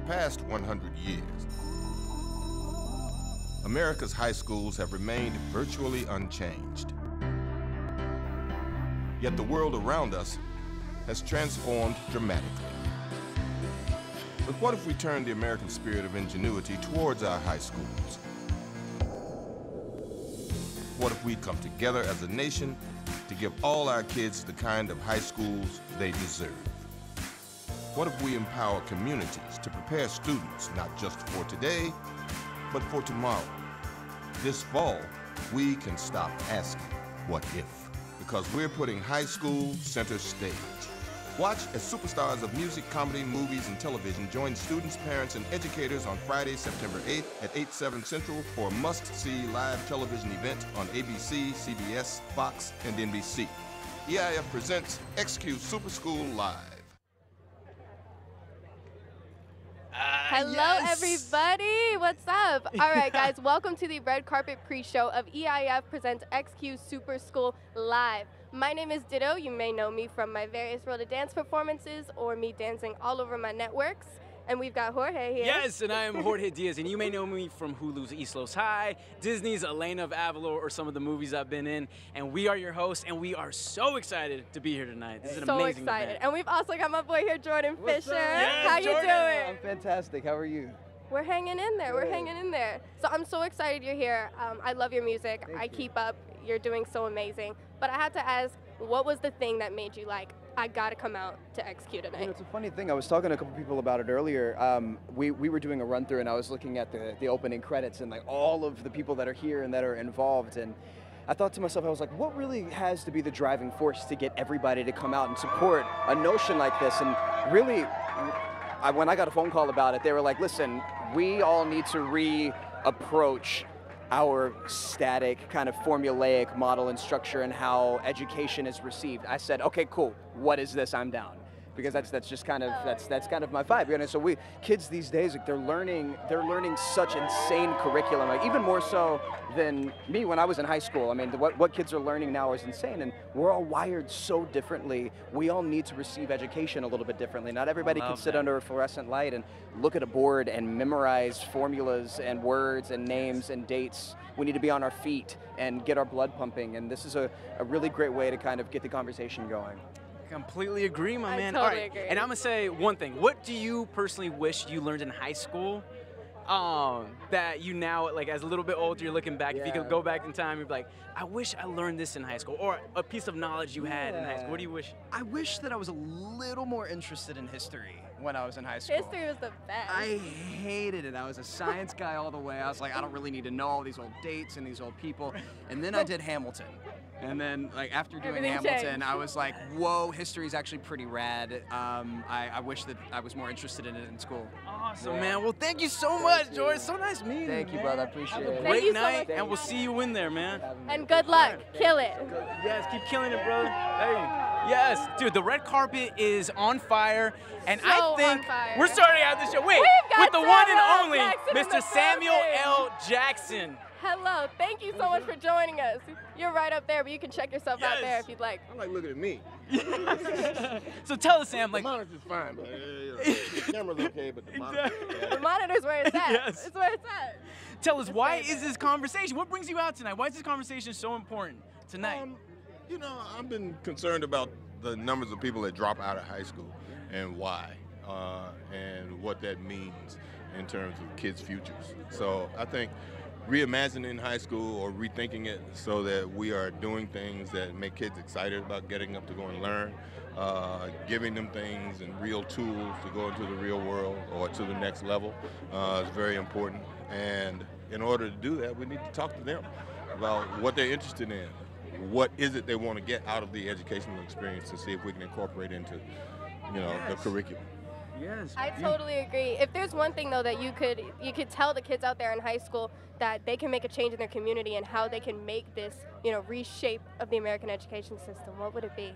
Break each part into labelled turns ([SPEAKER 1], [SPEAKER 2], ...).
[SPEAKER 1] past 100 years, America's high schools have remained virtually unchanged. Yet the world around us has transformed dramatically. But what if we turn the American spirit of ingenuity towards our high schools? What if we come together as a nation to give all our kids the kind of high schools they deserve? What if we empower communities to prepare students not just for today, but for tomorrow? This fall, we can stop asking, what if? Because we're putting high school center stage. Watch as superstars of music, comedy, movies, and television join students, parents, and educators on Friday, September 8th at 8/7 Central for a must-see live television event on ABC, CBS, Fox, and NBC. EIF presents XQ Super School Live.
[SPEAKER 2] Hello, everybody. What's up? All right, guys, welcome to the red carpet pre-show of EIF Presents XQ Super School Live. My name is Dytto. You may know me from my various Roll to Dance performances or me dancing all over my networks. And we've got Jorge here.
[SPEAKER 3] Yes, and I am Jorge Diaz, and you may know me from Hulu's East Los High, Disney's Elena of Avalor, or some of the movies I've been in. And we are your hosts, and we are so excited to be here tonight. This is an amazing event.
[SPEAKER 2] And we've also got my boy here, Jordan Fisher.
[SPEAKER 3] Yes,
[SPEAKER 2] How you
[SPEAKER 3] Jordan.
[SPEAKER 2] doing?
[SPEAKER 4] I'm fantastic. How are you?
[SPEAKER 2] We're hanging in there. We're hanging in there. So I'm so excited you're here. I love your music.
[SPEAKER 4] Thank
[SPEAKER 2] I
[SPEAKER 4] you.
[SPEAKER 2] keep up. You're doing so amazing. But I had to ask, what was the thing that made you like, I gotta come out to XQ tonight?
[SPEAKER 4] You know, it's a funny thing. I was talking to a couple people about it earlier. We were doing a run through, and I was looking at the opening credits and like all of the people that are here and that are involved. And I thought to myself, I was like, what really has to be the driving force to get everybody to come out and support a notion like this? And really, when I got a phone call about it, they were like, listen, we all need to reapproach our static kind of formulaic model and structure and how education is received. I said, okay, cool. What is this? I'm down. Because that's just kind of that's kind of my vibe. You know, so kids these days, like they're learning such insane curriculum, like even more so than me when I was in high school. I mean, what kids are learning now is insane, and we're all wired so differently. We all need to receive education a little bit differently. Not everybody can sit under a fluorescent light and look at a board and memorize formulas and words and names and dates. We need to be on our feet and get our blood pumping, and this is a really great way to kind of get the conversation going.
[SPEAKER 3] Completely agree, my man.
[SPEAKER 2] Totally
[SPEAKER 3] All right,
[SPEAKER 2] agree.
[SPEAKER 3] and I'm gonna say one thing. What do you personally wish you learned in high school that you now, like as a little bit older, you're looking back, if you could go back in time, you'd be like, I wish I learned this in high school, or a piece of knowledge you had in high school. What do you wish?
[SPEAKER 5] I wish that I was a little more interested in history when I was in high school.
[SPEAKER 2] History was the best.
[SPEAKER 5] I hated it. I was a science guy all the way. I was like, I don't really need to know all these old dates and these old people. And then I did Hamilton. And then, like, after doing
[SPEAKER 2] Everything
[SPEAKER 5] Hamilton,
[SPEAKER 2] changed.
[SPEAKER 5] I was like, whoa, history is actually pretty rad. I wish that I was more interested in it in school.
[SPEAKER 3] Awesome, man. Well, thank you so much, George. So nice meeting you.
[SPEAKER 4] Thank you,
[SPEAKER 3] man.
[SPEAKER 4] brother. I appreciate
[SPEAKER 3] Have a
[SPEAKER 4] it.
[SPEAKER 2] Thank you
[SPEAKER 3] great
[SPEAKER 2] so
[SPEAKER 3] night,
[SPEAKER 2] much.
[SPEAKER 3] and we'll see you in there, man.
[SPEAKER 2] And good luck. Kill it.
[SPEAKER 3] Yes, keep killing it, brother. Hey. Yes, dude, the red carpet is on fire, and
[SPEAKER 2] So
[SPEAKER 3] I think
[SPEAKER 2] on fire.
[SPEAKER 3] we're starting out the show. Wait,
[SPEAKER 2] We've got
[SPEAKER 3] with the one and
[SPEAKER 2] Samuel
[SPEAKER 3] only
[SPEAKER 2] Jackson in
[SPEAKER 3] Mr.
[SPEAKER 2] the
[SPEAKER 3] Samuel
[SPEAKER 2] building.
[SPEAKER 3] L. Jackson.
[SPEAKER 2] Hello. Thank you so much for joining us. You're right up there, but you can check yourself out
[SPEAKER 3] Yes.
[SPEAKER 2] there if you'd like.
[SPEAKER 1] I like looking at me.
[SPEAKER 3] So tell us, Sam,
[SPEAKER 1] The
[SPEAKER 3] like,
[SPEAKER 1] monitor's fine, but the camera's okay, but the monitor.
[SPEAKER 2] The monitor's where it's at.
[SPEAKER 3] Yes.
[SPEAKER 2] It's where it's at.
[SPEAKER 3] tell us, why is this conversation? What brings you out tonight? Why is this conversation so important tonight?
[SPEAKER 1] You know, I've been concerned about the numbers of people that drop out of high school and why, and what that means in terms of kids' futures. So I think reimagining high school or rethinking it so that we are doing things that make kids excited about getting up to go and learn, giving them things and real tools to go into the real world or to the next level is very important. And in order to do that, we need to talk to them about what they're interested in. What is it they want to get out of the educational experience to see if we can incorporate into, you know, the curriculum.
[SPEAKER 3] Yes.
[SPEAKER 2] I totally agree. If there's one thing though that you could tell the kids out there in high school that they can make a change in their community and how they can make this, you know, reshape of the American education system, what would it be?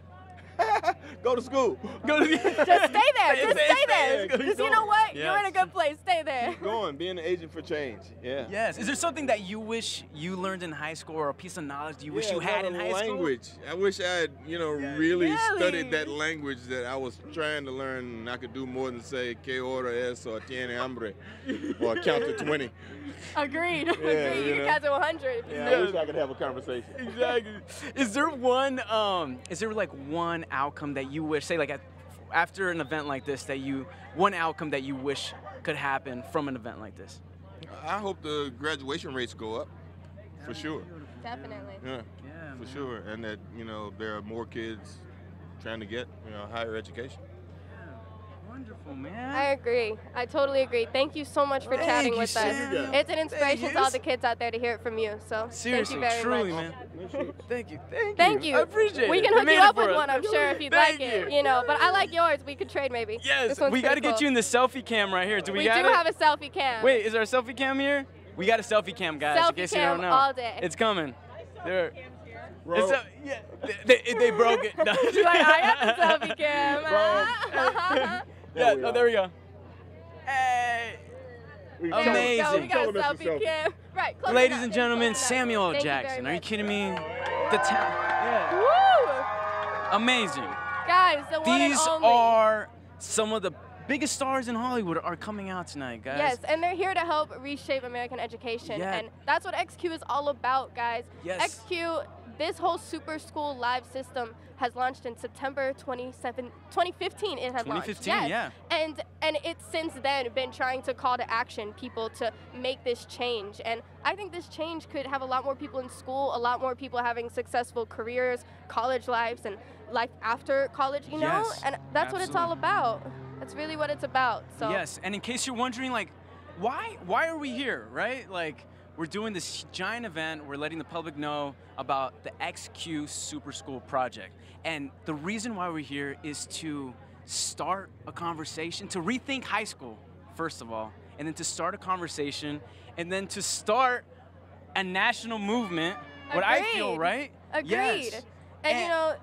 [SPEAKER 1] Go to school.
[SPEAKER 3] Go to
[SPEAKER 2] Just stay there. Just stay there.
[SPEAKER 1] Keep
[SPEAKER 2] Because you
[SPEAKER 1] going.
[SPEAKER 2] know what?
[SPEAKER 3] Yes.
[SPEAKER 2] You're in a good place. Stay there.
[SPEAKER 1] Keep going. Be an agent for change. Yeah.
[SPEAKER 3] Yes. Is there something that you wish you learned in high school, or a piece of knowledge you wish you had in high school?
[SPEAKER 1] Language. I wish I had, really
[SPEAKER 3] Really?
[SPEAKER 1] studied that language that I was trying to learn, and I could do more than say que hora es or tiene hambre or count to 20.
[SPEAKER 2] Agreed. Agreed.
[SPEAKER 1] you
[SPEAKER 2] You
[SPEAKER 1] know.
[SPEAKER 2] can count to 100.
[SPEAKER 1] Yeah, I wish I could have a conversation.
[SPEAKER 3] Exactly. Is there one one outcome that you wish, say like after an event like this, one outcome that you wish could happen from an event like this?
[SPEAKER 1] I hope the graduation rates go up, for sure.
[SPEAKER 2] Definitely.
[SPEAKER 1] Yeah,
[SPEAKER 3] Yeah,
[SPEAKER 1] for
[SPEAKER 3] man.
[SPEAKER 1] sure. And that, there are more kids trying to get, higher education.
[SPEAKER 3] Wonderful, man.
[SPEAKER 2] I agree. I totally agree. Thank you so much for
[SPEAKER 3] Thank
[SPEAKER 2] chatting
[SPEAKER 3] you,
[SPEAKER 2] with us.
[SPEAKER 3] Sam.
[SPEAKER 2] It's an inspiration
[SPEAKER 3] Thank
[SPEAKER 2] to all
[SPEAKER 3] you.
[SPEAKER 2] the kids out there to hear it from you. So
[SPEAKER 3] Seriously,
[SPEAKER 2] thank you very
[SPEAKER 3] truly,
[SPEAKER 2] much.
[SPEAKER 3] man. Thank you.
[SPEAKER 2] Thank you.
[SPEAKER 3] I appreciate it.
[SPEAKER 2] We can
[SPEAKER 3] You
[SPEAKER 2] hook
[SPEAKER 3] made
[SPEAKER 2] you
[SPEAKER 3] it
[SPEAKER 2] up
[SPEAKER 3] for
[SPEAKER 2] with
[SPEAKER 3] us.
[SPEAKER 2] one, I'm sure, if you'd
[SPEAKER 3] Thank
[SPEAKER 2] like it. But I like yours. We could trade maybe.
[SPEAKER 3] Yes,
[SPEAKER 2] This one's
[SPEAKER 3] we got to
[SPEAKER 2] pretty
[SPEAKER 3] get you
[SPEAKER 2] cool.
[SPEAKER 3] in the selfie cam right here. Do we
[SPEAKER 2] We
[SPEAKER 3] got
[SPEAKER 2] do
[SPEAKER 3] it?
[SPEAKER 2] have a selfie cam.
[SPEAKER 3] Wait, is there a selfie cam here? We got a selfie cam, guys. in
[SPEAKER 2] Selfie
[SPEAKER 3] case you
[SPEAKER 2] cam
[SPEAKER 3] don't know.
[SPEAKER 2] all day.
[SPEAKER 3] It's coming. There.
[SPEAKER 1] Bro.
[SPEAKER 3] Yeah, they broke it. No.
[SPEAKER 2] She's like, I got the selfie cam.
[SPEAKER 3] Yeah,
[SPEAKER 1] we
[SPEAKER 3] oh,
[SPEAKER 1] are.
[SPEAKER 3] there we go. Hey.
[SPEAKER 1] We
[SPEAKER 2] There we go.
[SPEAKER 3] Amazing.
[SPEAKER 2] We got a
[SPEAKER 1] Showing us the
[SPEAKER 2] selfie
[SPEAKER 1] selfie.
[SPEAKER 2] cam. Right. close
[SPEAKER 3] Ladies
[SPEAKER 2] enough.
[SPEAKER 3] and gentlemen,
[SPEAKER 2] Close enough.
[SPEAKER 3] Samuel L.
[SPEAKER 2] Thank you very
[SPEAKER 3] Jackson. Are you
[SPEAKER 2] much.
[SPEAKER 3] kidding me? The town. Yeah.
[SPEAKER 2] Woo!
[SPEAKER 3] Amazing.
[SPEAKER 2] Guys, the one and
[SPEAKER 3] These
[SPEAKER 2] only.
[SPEAKER 3] are some of the biggest stars in Hollywood are coming out tonight, guys.
[SPEAKER 2] Yes, and they're here to help reshape American education.
[SPEAKER 3] Yeah.
[SPEAKER 2] And that's what XQ is all about, guys.
[SPEAKER 3] Yes.
[SPEAKER 2] XQ, this whole Super School Live system has launched in September 2015. It has launched.
[SPEAKER 3] 2015,
[SPEAKER 2] Yes.
[SPEAKER 3] yeah.
[SPEAKER 2] And it's since then been trying to call to action people to make this change. And I think this change could have a lot more people in school, a lot more people having successful careers, college lives, and life after college, you know?
[SPEAKER 3] Yes,
[SPEAKER 2] And that's what it's all
[SPEAKER 3] absolutely.
[SPEAKER 2] about. That's really what it's about. So
[SPEAKER 3] Yes, and in case you're wondering, like, why are we here, right? Like, we're doing this giant event. We're letting the public know about the XQ Super School project. And the reason why we're here is to start a conversation, to rethink high school, first of all, and then to start a conversation, and then to start a national movement, what I feel,
[SPEAKER 2] Agreed.
[SPEAKER 3] right?
[SPEAKER 2] Agreed.
[SPEAKER 3] Yes.
[SPEAKER 2] And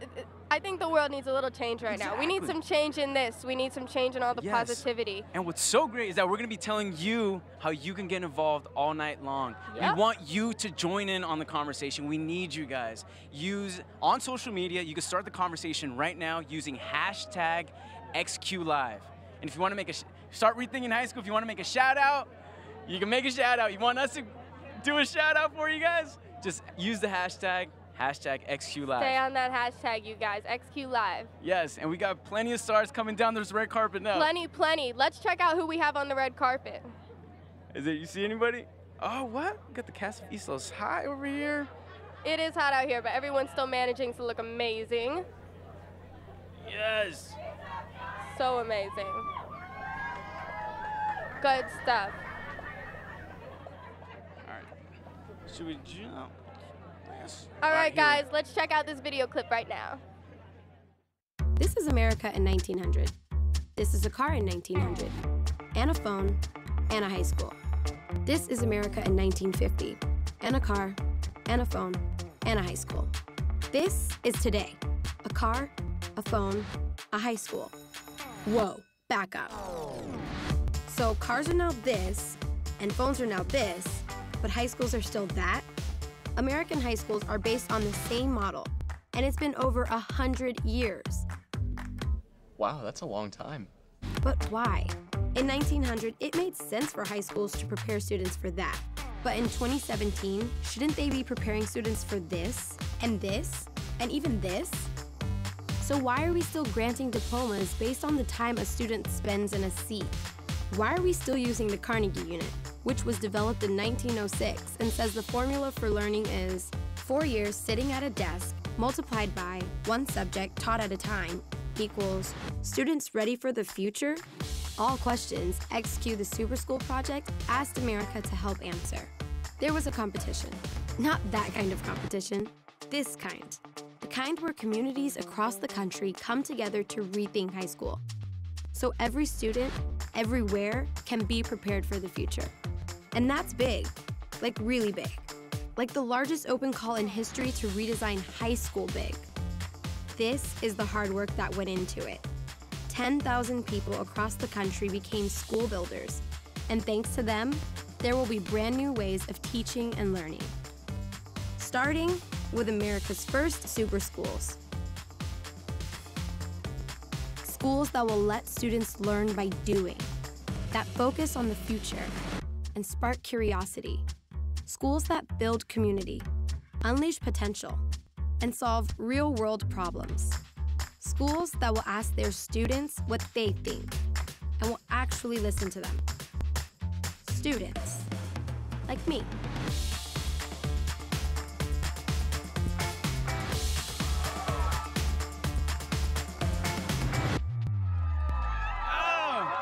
[SPEAKER 2] I think the world needs a little change right now. We need
[SPEAKER 3] Exactly.
[SPEAKER 2] some change in this. We need some change in all the
[SPEAKER 3] Yes.
[SPEAKER 2] positivity.
[SPEAKER 3] And what's so great is that we're going to be telling you how you can get involved all night long.
[SPEAKER 2] Yep.
[SPEAKER 3] We want you to join in on the conversation. We need you guys. Use on social media. You can start the conversation right now using hashtag XQLive. And if you want to start rethinking high school, if you want to make a shout out, you can make a shout out. You want us to do a shout out for you guys? Just use the hashtag XQLive.
[SPEAKER 2] Stay on that hashtag, you guys. XQ Live.
[SPEAKER 3] Yes, and we got plenty of stars coming down this red carpet now.
[SPEAKER 2] Plenty. Let's check out who we have on the red carpet.
[SPEAKER 3] Is it? You see anybody? Oh, what? We got the cast of East Los High over here.
[SPEAKER 2] It is hot out here, but everyone's still managing to look amazing.
[SPEAKER 3] Yes.
[SPEAKER 2] So amazing. Good stuff.
[SPEAKER 3] All right. Should we jump? Yes.
[SPEAKER 2] All right,
[SPEAKER 3] here we-
[SPEAKER 2] guys, let's check out this video clip right now.
[SPEAKER 6] This is America in 1900. This is a car in 1900, and a phone, and a high school. This is America in 1950, and a car, and a phone, and a high school. This is today. A car, a phone, a high school. Whoa, back up. So cars are now this, and phones are now this, but high schools are still that? American high schools are based on the same model, and it's been over 100 years.
[SPEAKER 7] Wow, that's a long time.
[SPEAKER 6] But why? In 1900, it made sense for high schools to prepare students for that. But in 2017, shouldn't they be preparing students for this, and even this? So why are we still granting diplomas based on the time a student spends in a seat? Why are we still using the Carnegie Unit, which was developed in 1906 and says the formula for learning is 4 years sitting at a desk multiplied by one subject taught at a time equals students ready for the future? All questions XQ the Super School Project asked America to help answer. There was a competition. Not that kind of competition, this kind. The kind where communities across the country come together to rethink high school. So every student, everywhere, can be prepared for the future. And that's big, like really big. Like the largest open call in history to redesign high school big. this is the hard work that went into it. 10,000 people across the country became school builders, and thanks to them, there will be brand new ways of teaching and learning. Starting with America's first super schools. Schools that will let students learn by doing, that focus on the future and spark curiosity. Schools that build community, unleash potential, and solve real-world problems. Schools that will ask their students what they think and will actually listen to them. Students, like me.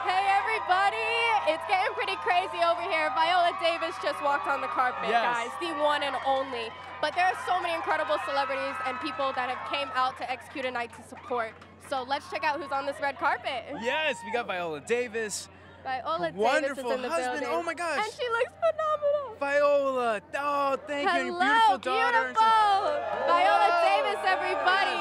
[SPEAKER 2] Hey everybody, it's getting pretty crazy over here. Viola Davis just walked on the carpet, guys, the one and only. But there are so many incredible celebrities and people that have came out to Execute a Night to support. So let's check out who's on this red carpet.
[SPEAKER 3] Yes, we got Viola Davis.
[SPEAKER 2] Viola
[SPEAKER 3] Wonderful
[SPEAKER 2] Davis is in the
[SPEAKER 3] husband.
[SPEAKER 2] building.
[SPEAKER 3] Oh my gosh.
[SPEAKER 2] And she looks phenomenal.
[SPEAKER 3] Viola, oh, thank you, and your
[SPEAKER 2] Hello,
[SPEAKER 3] beautiful daughter.
[SPEAKER 2] beautiful. Viola Davis, everybody.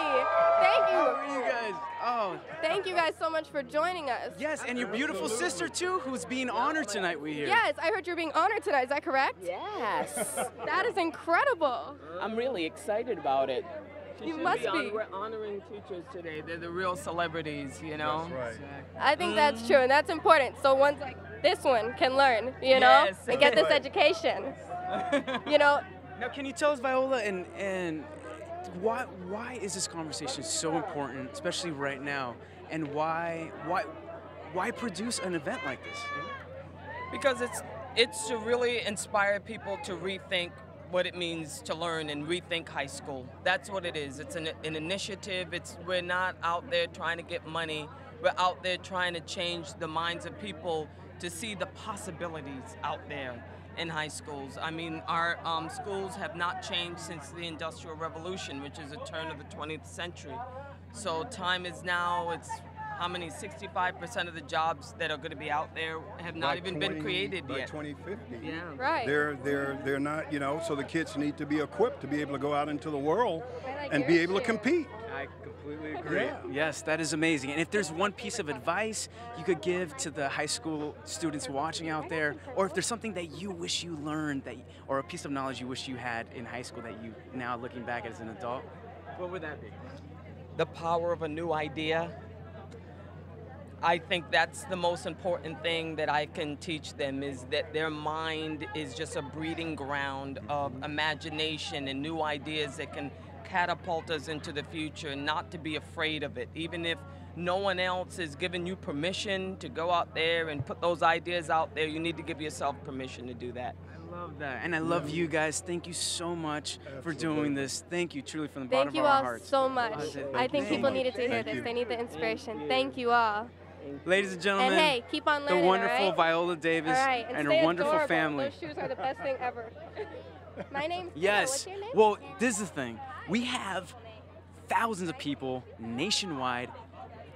[SPEAKER 2] Thank
[SPEAKER 3] How
[SPEAKER 2] you.
[SPEAKER 3] are you guys? Oh,
[SPEAKER 2] Thank you guys so much for joining us.
[SPEAKER 3] yes, and your beautiful sister too, who's being honored tonight, we hear.
[SPEAKER 2] Yes, I heard you're being honored tonight. Is that correct?
[SPEAKER 8] Yes.
[SPEAKER 2] That is incredible.
[SPEAKER 8] I'm really excited about it.
[SPEAKER 2] You must be.
[SPEAKER 8] We're honoring teachers today. They're the real celebrities, you know?
[SPEAKER 9] That's right.
[SPEAKER 2] I think that's true, and that's important. So ones like this one can learn, you know,
[SPEAKER 8] Yes.
[SPEAKER 2] and get this education. You know,
[SPEAKER 3] Now, can you tell us, Viola, and why is this conversation so important, especially right now, and why produce an event like this?
[SPEAKER 8] Because it's to really inspire people to rethink what it means to learn and rethink high school. That's what it is. It's an initiative. We're not out there trying to get money. We're out there trying to change the minds of people to see the possibilities out there in high schools. I mean, our schools have not changed since the Industrial Revolution, which is the turn of the 20th century. So time is now, it's how many, 65% of the jobs that are going to be out there have not even been created
[SPEAKER 9] by
[SPEAKER 8] yet.
[SPEAKER 9] 2050.
[SPEAKER 8] Yeah.
[SPEAKER 2] right.
[SPEAKER 9] They're not, you know, so the kids need to be equipped to be able to go out into the world
[SPEAKER 2] I like
[SPEAKER 9] and
[SPEAKER 2] your
[SPEAKER 9] be able to
[SPEAKER 2] shit.
[SPEAKER 9] compete.
[SPEAKER 3] I completely agree.
[SPEAKER 9] Yeah.
[SPEAKER 3] Yes, that is amazing. And if there's one piece of advice you could give to the high school students watching out there, or if there's something that you wish you learned, or a piece of knowledge you wish you had in high school that you now looking back as an adult, what would that be?
[SPEAKER 8] The power of a new idea. I think that's the most important thing that I can teach them, is that their mind is just a breeding ground of imagination and new ideas that can catapult us into the future, and not to be afraid of it. Even if no one else is giving you permission to go out there and put those ideas out there, you need to give yourself permission to do that.
[SPEAKER 3] I love that. And I love you guys. Thank you so much for doing this. Thank you truly from the bottom
[SPEAKER 2] Thank you
[SPEAKER 3] of our
[SPEAKER 2] all
[SPEAKER 3] hearts.
[SPEAKER 2] so much. I think people
[SPEAKER 9] much.
[SPEAKER 2] needed to hear
[SPEAKER 9] Thank
[SPEAKER 2] this.
[SPEAKER 9] you.
[SPEAKER 2] They need the inspiration. Thank you all.
[SPEAKER 3] Ladies and gentlemen,
[SPEAKER 2] And hey, keep on
[SPEAKER 3] the
[SPEAKER 2] learning,
[SPEAKER 3] wonderful
[SPEAKER 2] all right?
[SPEAKER 3] Viola Davis
[SPEAKER 2] All right,
[SPEAKER 3] and
[SPEAKER 2] stay
[SPEAKER 3] her wonderful
[SPEAKER 2] adorable.
[SPEAKER 3] family.
[SPEAKER 2] Those shoes are the best thing ever. My name's Tina.
[SPEAKER 3] Yes.
[SPEAKER 2] What's your name?
[SPEAKER 3] Well, this is the thing. We have thousands of people nationwide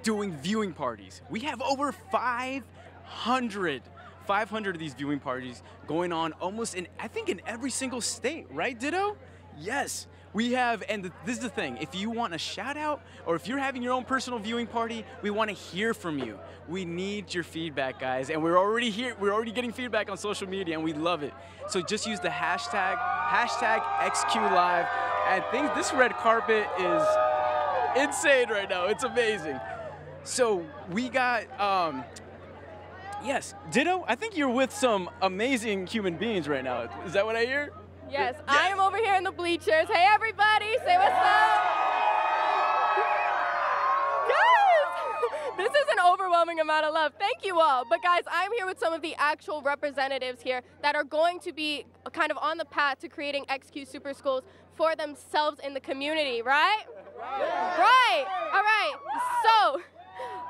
[SPEAKER 3] doing viewing parties. We have over 500 of these viewing parties going on almost in, I think, in every single state, right, Ditto? Yes. We have, and this is the thing, if you want a shout out, or if you're having your own personal viewing party, we want to hear from you. We need your feedback, guys, and we're already getting feedback on social media, and we love it. So just use the hashtag XQLive, and this red carpet is insane right now. It's amazing. So we got, yes, Ditto, I think you're with some amazing human beings right now. Is that what I hear?
[SPEAKER 2] Yes, I am over here in the bleachers. Hey, everybody, say what's up. Guys, this is an overwhelming amount of love. Thank you all. But guys, I'm here with some of the actual representatives here that are going to be kind of on the path to creating XQ Super Schools for themselves in the community, right? Right. All right. So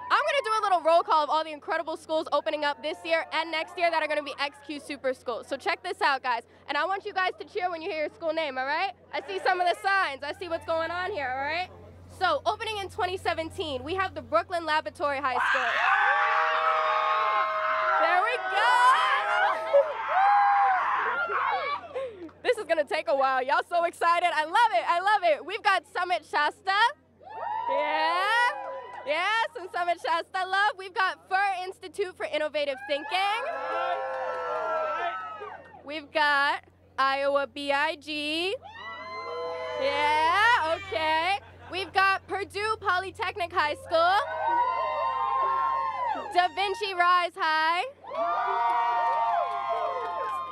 [SPEAKER 2] I'm going to do a little roll call of all the incredible schools opening up this year and next year that are going to be XQ Super Schools. So check this out, guys. And I want you guys to cheer when you hear your school name, all right? I see some of the signs. I see what's going on here, all right? So opening in 2017, we have the Brooklyn Laboratory High School. There we go. This is going to take a while. Y'all so excited. I love it. I love it. We've got Summit Shasta. Yeah. Yes, and some at Shasta Love. We've got Fur Institute for Innovative Thinking. We've got Iowa BIG. Yeah, okay. We've got Purdue Polytechnic High School. Da Vinci Rise High.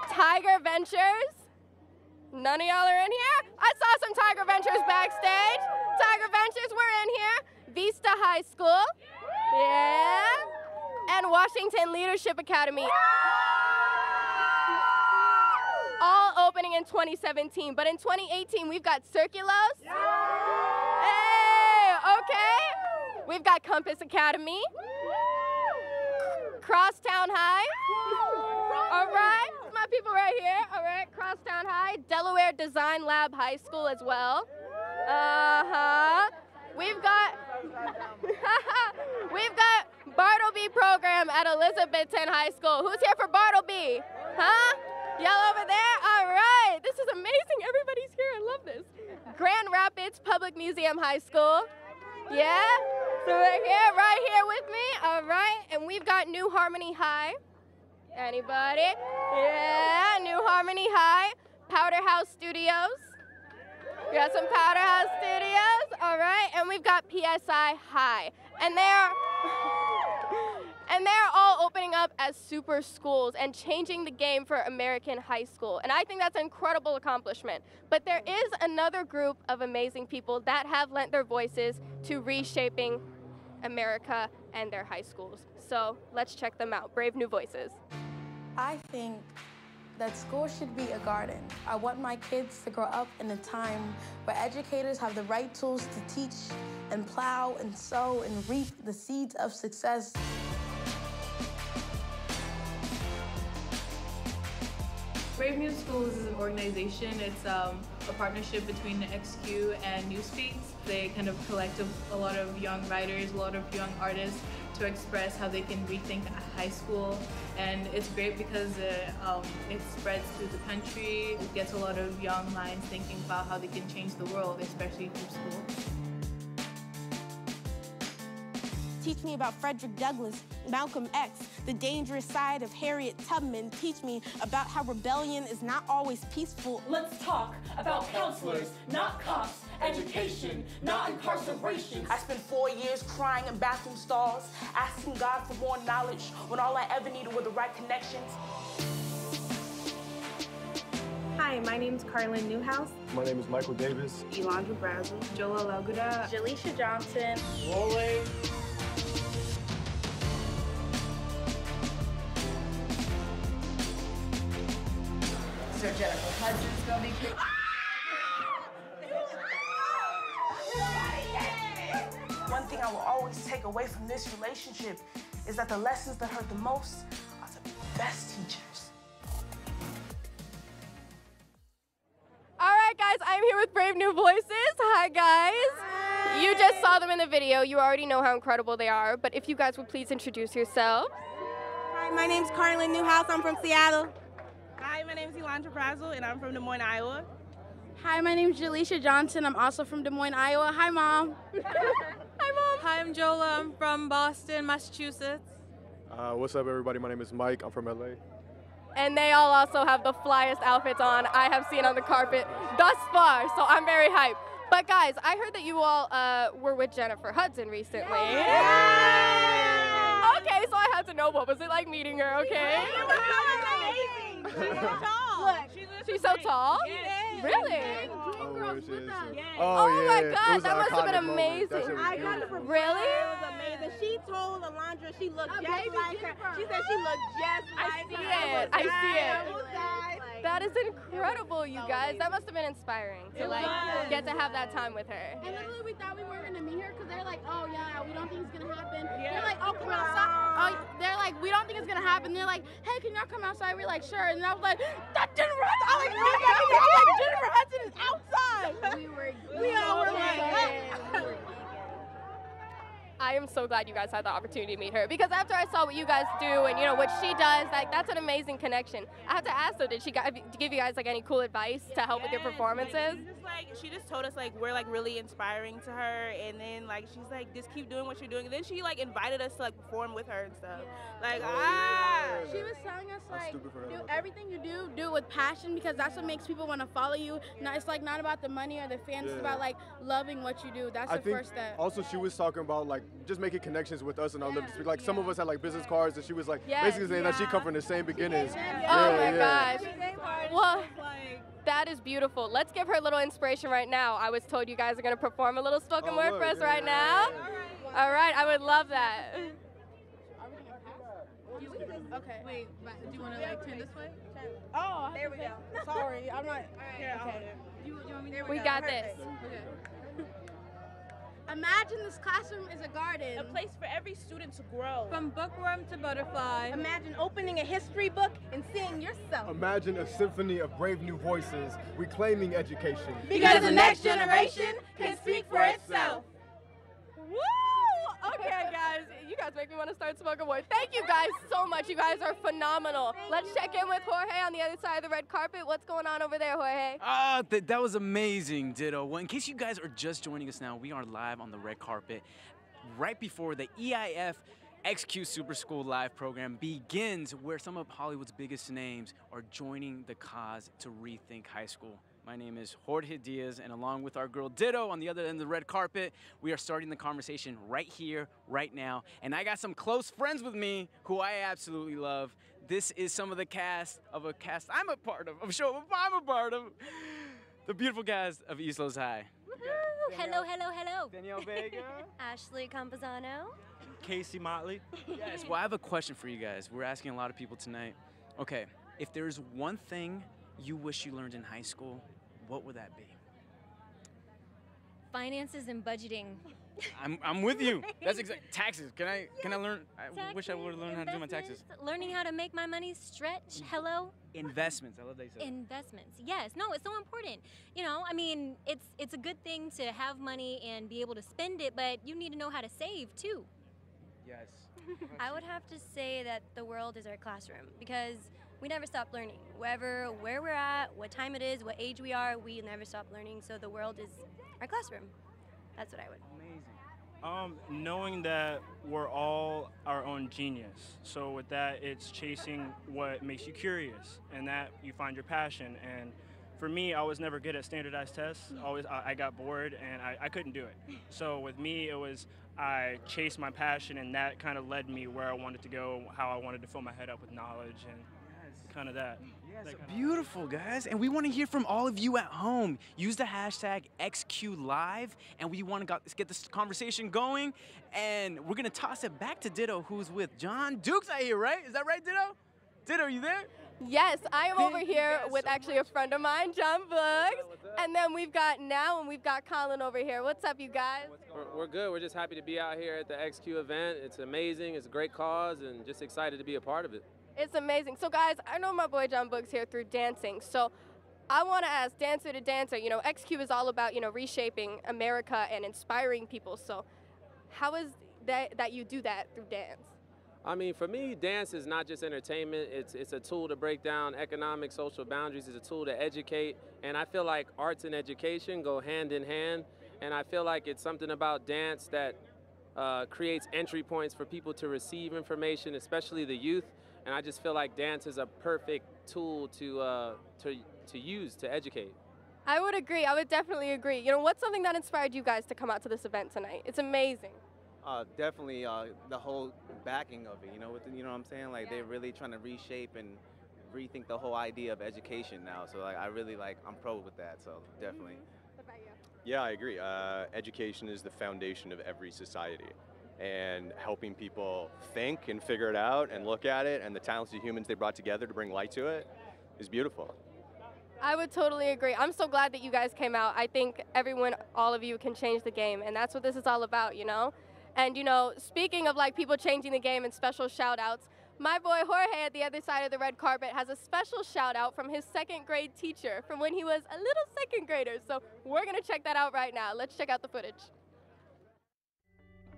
[SPEAKER 2] Tiger Ventures. None of y'all are in here? I saw some Tiger Ventures backstage. Tiger Ventures, we're in here. Vista High School. Yeah. And Washington Leadership Academy. All opening in 2017. But in 2018, we've got Circulos. Hey, okay. We've got Compass Academy. Crosstown High. All right. My people right here. All right. Crosstown High. Delaware Design Lab High School as well. We've got Bartleby program at Elizabethton High School. Who's here for Bartleby? Huh? Y'all over there? All right. This is amazing. Everybody's here. I love this. Grand Rapids Public Museum High School. Yeah? So right here with me. All right. And we've got New Harmony High. Anybody? Yeah, New Harmony High. Powderhouse Studios. We got some Powderhouse Studios. All right. And we've got PSI High. And they're all opening up as super schools and changing the game for American high school. And I think that's an incredible accomplishment. But there is another group of amazing people that have lent their voices to reshaping America and their high schools. So let's check them out. Brave New Voices.
[SPEAKER 10] I think that school should be a garden. I want my kids to grow up in a time where educators have the right tools to teach and plow and sow and reap the seeds of success.
[SPEAKER 11] Brave New Schools is an organization. It's a partnership between the XQ and Newspeaks. They kind of collect a lot of young writers, a lot of young artists to express how they can rethink high school. And it's great because it spreads through the country. It gets a lot of young minds thinking about how they can change the world, especially through school.
[SPEAKER 12] Teach me about Frederick Douglass, Malcolm X, the dangerous side of Harriet Tubman. Teach me about how rebellion is not always peaceful.
[SPEAKER 13] Let's talk about counselors, not cops, education, not incarceration.
[SPEAKER 14] I spent 4 years crying in bathroom stalls, asking God for more knowledge when all I ever needed were the right connections.
[SPEAKER 15] Hi, my name is Carlin Newhouse.
[SPEAKER 16] My name is Michael Davis.
[SPEAKER 15] Elandra Brazel. Jola Laguda.
[SPEAKER 17] Jaleisha Johnson.
[SPEAKER 16] Rolling.
[SPEAKER 17] Sir Jennifer Hudson's gonna be picked.
[SPEAKER 14] One thing I will always take away from this relationship is that the lessons that hurt the most are the best teachers.
[SPEAKER 2] All right, guys, I'm here with Brave New Voices. Hi, guys. Hi. You just saw them in the video. You already know how incredible they are, but if you guys would please introduce yourselves.
[SPEAKER 12] Hi, my name's Carlin Newhouse. I'm from Seattle.
[SPEAKER 18] Hi, my name is Elandra Brazel, and I'm from Des Moines, Iowa.
[SPEAKER 19] Hi, my name is Jaleisha Johnson. I'm also from Des Moines, Iowa. Hi, Mom.
[SPEAKER 20] Hi, Mom. Hi, I'm Jola. I'm from Boston, Massachusetts.
[SPEAKER 16] What's up, everybody? My name is Mike. I'm from LA.
[SPEAKER 2] And they all also have the flyest outfits on I have seen on the carpet thus far, so I'm very hyped. But guys, I heard that you all were with Jennifer Hudson recently. Yeah. Okay, so I had to know, what was it like meeting her, okay?
[SPEAKER 18] It was amazing. She's so tall.
[SPEAKER 2] Look, she's so tall?
[SPEAKER 18] Yes.
[SPEAKER 2] Really?
[SPEAKER 16] Oh,
[SPEAKER 2] yeah. My God, that must have been
[SPEAKER 16] moment.
[SPEAKER 2] amazing.
[SPEAKER 18] I got it from
[SPEAKER 2] Really?
[SPEAKER 18] It was amazing. She told Elandra she looked just like her. She said she looked just like her.
[SPEAKER 2] I see it. That is incredible, you guys. That must have been inspiring to get to have that time with her.
[SPEAKER 19] And literally we thought we weren't gonna meet her because they're like, oh yeah, we don't think it's gonna happen. They're like, oh come outside. Oh, they're like, we don't think it's gonna happen. They're like, hey, can y'all come outside? We're like, sure. And I was like, that's Jennifer Hudson. I was like, Jennifer Hudson is outside.
[SPEAKER 18] We all were like,
[SPEAKER 2] I am so glad you guys had the opportunity to meet her, because after I saw what you guys do and, you know, what she does, like, that's an amazing connection. I have to ask, though, did she give you guys, like, any cool advice to help with your performances?
[SPEAKER 18] She just told us, like, we're, like, really inspiring to her, and then, like, she's like, just keep doing what you're doing. And then she, like, invited us to, like, perform with her and stuff. Like,
[SPEAKER 19] She was telling us, like, do everything you do it with passion, because that's what makes people want to follow you. It's, like, not about the money or the fans. It's about, like, loving what you do. That's the first step.
[SPEAKER 16] Also, she was talking about, like, just making connections with us and our lived experience. Like, some of us had, like, business cards, and she was, like, basically saying that she come from the same beginnings.
[SPEAKER 2] Oh my gosh. Well, that is beautiful. Let's give her a little inspiration right now. I was told you guys are going to perform a little spoken word for us right now. All right, I would love that.
[SPEAKER 19] Okay. Wait, do you want to, like, turn this way?
[SPEAKER 18] Oh, there we go. Sorry, I'm not.
[SPEAKER 19] Here, okay. Do you want me to?
[SPEAKER 2] We got this.
[SPEAKER 19] Okay. Imagine this classroom is a garden.
[SPEAKER 18] A place for every student to grow.
[SPEAKER 20] From bookworm to butterfly.
[SPEAKER 12] Imagine opening a history book and seeing yourself.
[SPEAKER 16] Imagine a symphony of brave new voices reclaiming education.
[SPEAKER 12] Because the next generation can speak for itself.
[SPEAKER 2] Woo! Okay, guys, you guys make me want to start spoken word. Thank you guys so much. You guys are phenomenal. Let's check in with Jorge on the other side of the red carpet. What's going on over there, Jorge?
[SPEAKER 3] That was amazing, Ditto. Well, in case you guys are just joining us now, we are live on the red carpet right before the EIF XQ Super School Live program begins, where some of Hollywood's biggest names are joining the cause to rethink high school. My name is Jorge Diaz, and along with our girl Ditto on the other end of the red carpet, we are starting the conversation right here, right now. And I got some close friends with me who I absolutely love. This is some of the cast of a cast I'm a part of, a show I'm a part of. The beautiful cast of East Los High.
[SPEAKER 21] Hello, hello, hello.
[SPEAKER 3] Danielle Vega.
[SPEAKER 21] Ashley Campazano.
[SPEAKER 22] Casey Motley.
[SPEAKER 3] Yes, well, I have a question for you guys. We're asking a lot of people tonight. Okay, if there's one thing you wish you learned in high school, what would that be?
[SPEAKER 21] Finances and budgeting.
[SPEAKER 3] I'm with you. That's exact. Taxes. Can I learn? I wish I would have learned how to do my taxes.
[SPEAKER 21] Learning how to make my money stretch. Hello.
[SPEAKER 3] Investments. I love that you said that.
[SPEAKER 21] Investments. Yes. No, it's so important. You know, I mean, it's a good thing to have money and be able to spend it, but you need to know how to save too.
[SPEAKER 3] Yes.
[SPEAKER 21] I would have to say that the world is our classroom, because we never stop learning. Where we're at, what time it is, what age we are, we never stop learning. So the world is our classroom. That's what I would.
[SPEAKER 22] Amazing. Knowing that we're all our own genius. So with that, it's chasing what makes you curious, and that you find your passion. And for me, I was never good at standardized tests. I got bored and I couldn't do it. So with me, it was I chased my passion, and that kind of led me where I wanted to go, how I wanted to fill my head up with knowledge and kind of that.
[SPEAKER 3] Yes, beautiful, guys. And we want to hear from all of you at home. Use the hashtag XQLive, and we want to get this conversation going. And we're going to toss it back to Ditto, who's with John Dukes out here, right? Is that right, Ditto? Ditto, are you there?
[SPEAKER 2] Yes, I am over here with actually a friend of mine, John Books. And then we've got Colin over here. What's up, you guys?
[SPEAKER 23] We're good. We're just happy to be out here at the XQ event. It's amazing. It's a great cause, and just excited to be a part of it.
[SPEAKER 2] It's amazing. So, guys, I know my boy John Books here through dancing. So I want to ask, dancer to dancer, you know, XQ is all about, you know, reshaping America and inspiring people. So how is that you do that through dance?
[SPEAKER 23] I mean, for me, dance is not just entertainment. It's a tool to break down economic, social boundaries. It's a tool to educate. And I feel like arts and education go hand in hand. And I feel like it's something about dance that creates entry points for people to receive information, especially the youth. And I just feel like dance is a perfect tool to use to educate.
[SPEAKER 2] I would agree. I would definitely agree. You know, what's something that inspired you guys to come out to this event tonight? It's amazing.
[SPEAKER 24] Definitely the whole backing of it. You know, what I'm saying? Like they're really trying to reshape and rethink the whole idea of education now. So like I'm pro with that. So definitely.
[SPEAKER 2] What about you?
[SPEAKER 25] Yeah, I agree. Education is the foundation of every society. And helping people think and figure it out and look at it, and the talented humans they brought together to bring light to it is beautiful.
[SPEAKER 2] I would totally agree. I'm so glad that you guys came out. I think all of you can change the game, and that's what this is all about, you know? And, you know, speaking of like people changing the game and special shout outs, my boy Jorge at the other side of the red carpet has a special shout out from his second grade teacher from when he was a little second grader. So we're gonna check that out right now. Let's check out the footage.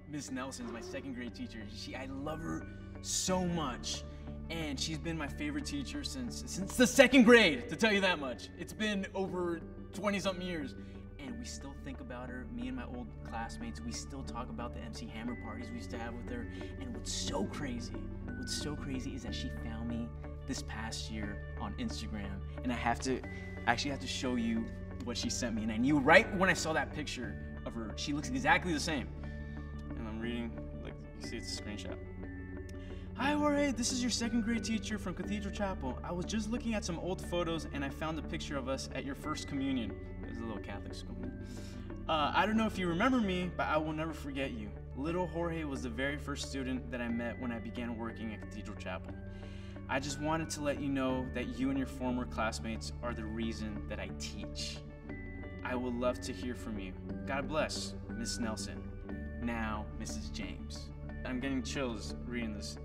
[SPEAKER 3] Miss Nelson is my second grade teacher. I love her so much. And she's been my favorite teacher since the second grade, to tell you that much. It's been over 20-something years. And we still think about her, me and my old classmates, we still talk about the MC Hammer parties we used to have with her. And what's so crazy is that she found me this past year on Instagram. And I actually have to show you what she sent me. And I knew right when I saw that picture of her, she looks exactly the same. And I'm reading, like, you see it's a screenshot. Hi Jorge, this is your second grade teacher from Cathedral Chapel. I was just looking at some old photos and I found a picture of us at your first communion. It was a little Catholic school. I don't know if you remember me, but I will never forget you. Little Jorge was the very first student that I met when I began working at Cathedral Chapel. I just wanted to let you know that you and your former classmates are the reason that I teach. I would love to hear from you. God bless, Miss Nelson. Now, Mrs. James. I'm getting chills reading this.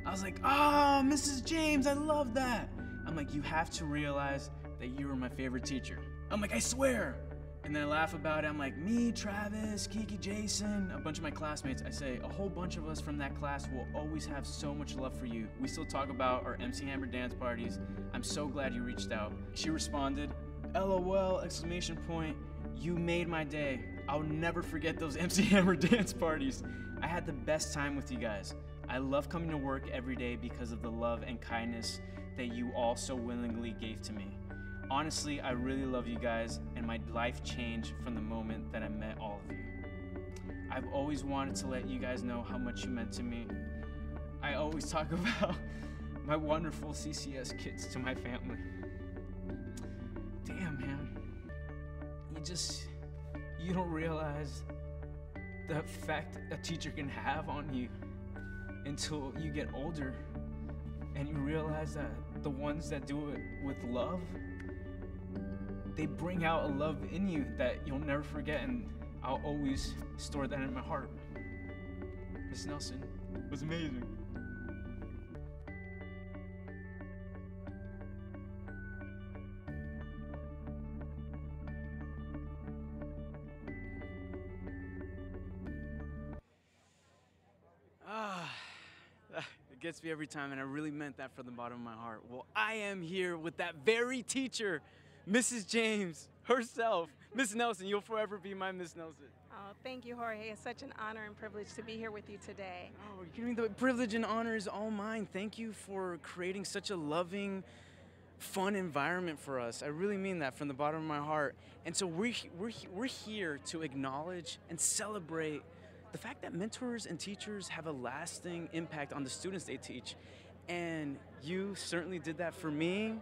[SPEAKER 3] I was like, oh, Mrs. James, I love that. I'm like, you have to realize that you were my favorite teacher. I'm like, I swear. And then I laugh about it. I'm like, me, Travis, Kiki, Jason, a bunch of my classmates. I say, a whole bunch of us from that class will always have so much love for you. We still talk about our MC Hammer dance parties. I'm so glad you reached out. She responded, LOL, exclamation point. You made my day. I'll never forget those MC Hammer dance parties. I had the best time with you guys. I love coming to work every day because of the love and kindness that you all so willingly gave to me. Honestly, I really love you guys, and my life changed from the moment that I met all of you. I've always wanted to let you guys know how much you meant to me. I always talk about my wonderful CCS kids to my family. Damn, man. You don't realize the effect a teacher can have on you until you get older and you realize that the ones that do it with love, they bring out a love in you that you'll never forget, and I'll always store that in my heart. Miss Nelson was amazing. It gets me every time, and I really meant that from the bottom of my heart. Well, I am here with that very teacher, Mrs. James herself. Miss Nelson, you'll forever be my Miss Nelson.
[SPEAKER 1] Oh, thank you, Jorge. It's such an honor and privilege to be here with you today.
[SPEAKER 3] Oh, you mean the privilege and honor is all mine. Thank you for creating such a loving, fun environment for us. I really mean that from the bottom of my heart. And so we're here to acknowledge and celebrate the fact that mentors and teachers have a lasting impact on the students they teach. And you certainly did that for me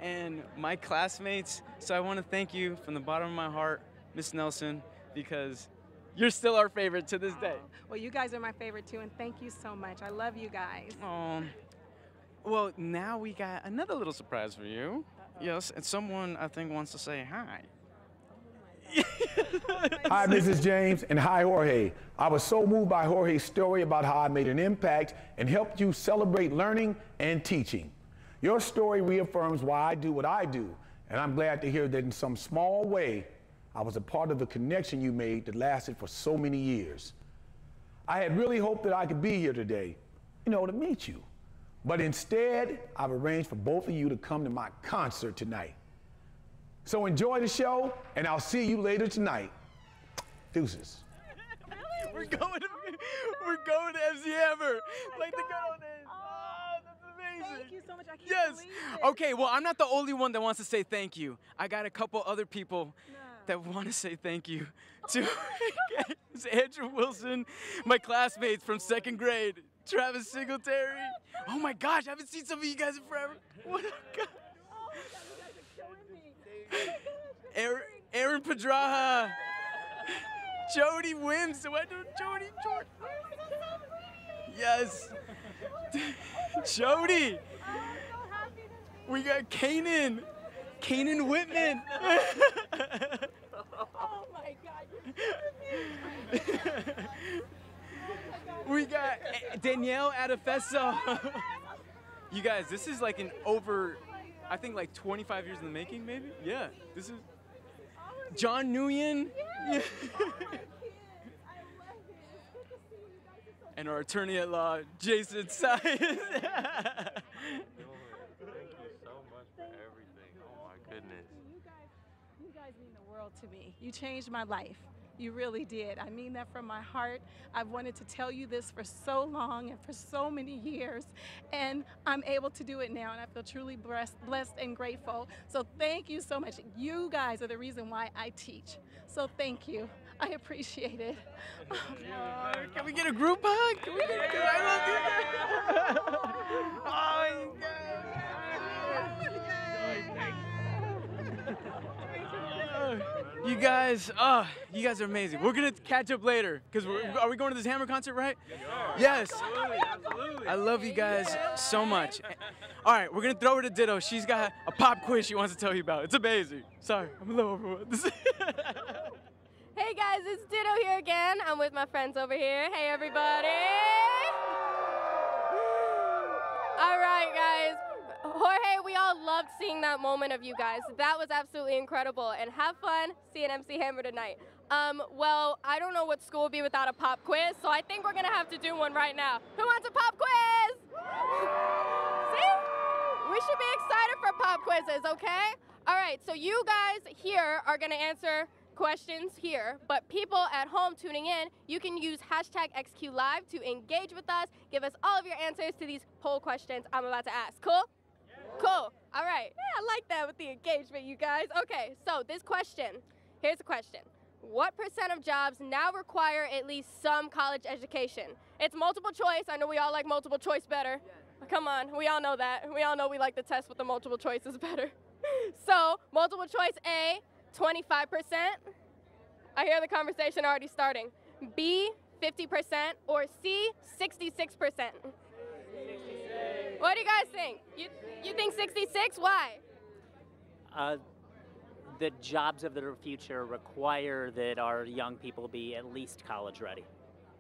[SPEAKER 3] and my classmates. So I want to thank you from the bottom of my heart, Miss Nelson, because you're still our favorite to this day.
[SPEAKER 1] Well, you guys are my favorite too, and thank you so much. I love you guys.
[SPEAKER 3] Well, now we got another little surprise for you. Yes, and someone I think wants to say hi.
[SPEAKER 4] Hi, Mrs. James, and hi, Jorge. I was so moved by Jorge's story about how I made an impact and helped you celebrate learning and teaching. Your story reaffirms why I do what I do, and I'm glad to hear that in some small way, I was a part of the connection you made that lasted for so many years. I had really hoped that I could be here today, to meet you. But instead, I've arranged for both of you to come to my concert tonight. So enjoy the show, and I'll see you later tonight. Deuces.
[SPEAKER 3] We're going to MC Hammer, like the good old days. Oh, that's amazing.
[SPEAKER 1] Thank you so much. I can't believe it.
[SPEAKER 3] Okay, well, I'm not the only one that wants to say thank you. I got a couple other people that want to say thank you to Andrew Wilson, my classmates from second grade, Travis Singletary. Oh my gosh, I haven't seen some of you guys in forever. What up, guys? Aaron Pedraja, Jody Wims. Do I do Jody? Yes. Jody. We got Kanan Whitman.
[SPEAKER 1] Oh my God.
[SPEAKER 3] We got Danielle Adefeso. You guys, this is like I think like 25 years in the making, maybe? Yeah, this is John Nguyen. Yeah. and our attorney at law, Jason Saez.
[SPEAKER 5] Thank you so much for everything. Oh my goodness.
[SPEAKER 1] You guys mean the world to me. You changed my life. You really did. I mean that from my heart. I've wanted to tell you this for so long and for so many years, and I'm able to do it now, and I feel truly blessed and grateful. So thank you so much. You guys are the reason why I teach. So thank you. I appreciate it.
[SPEAKER 3] Can we get a group hug? Can we get a group hug? I love you. You guys are amazing. We're gonna catch up later, because are we going to this Hammer concert, right? Yes. Absolutely. I love you guys so much. All right, we're gonna throw it to Dytto. She's got a pop quiz she wants to tell you about. It's amazing. Sorry, I'm a little overwhelmed.
[SPEAKER 2] Hey guys, it's Dytto here again. I'm with my friends over here. Hey everybody. All right guys. Jorge, we all loved seeing that moment of you guys. That was absolutely incredible. And have fun seeing MC Hammer tonight. Well, I don't know what school would be without a pop quiz, so I think we're gonna have to do one right now. Who wants a pop quiz? See? We should be excited for pop quizzes, okay? All right, so you guys here are gonna answer questions here, but people at home tuning in, you can use #XQLive to engage with us, give us all of your answers to these poll questions I'm about to ask. Cool? Cool. All right. Yeah, I like that with the engagement, you guys. Okay, so this question. Here's the question. What % of jobs now require at least some college education? It's multiple choice. I know we all like multiple choice better. Come on, we all know that. We all know we like the test with the multiple choices better. So, multiple choice A, 25%. I hear the conversation already starting. B, 50%, or C, 66%. What do you guys think? You think 66? Why?
[SPEAKER 6] The jobs of the future require that our young people be at least college ready.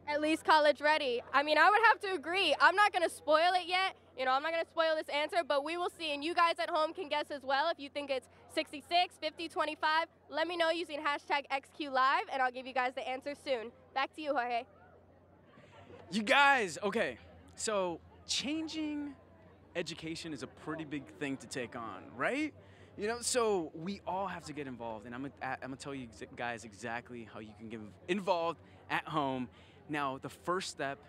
[SPEAKER 2] At least college ready. I mean, I would have to agree. I'm not going to spoil it yet. You know, I'm not going to spoil this answer, but we will see. And you guys at home can guess as well if you think it's 66, 50, 25. Let me know using #XQLive, and I'll give you guys the answer soon. Back to you, Jorge.
[SPEAKER 3] You guys, okay, so changing education is a pretty big thing to take on, right? You know, so we all have to get involved, and I'm gonna tell you guys exactly how you can get involved at home. Now, the first step,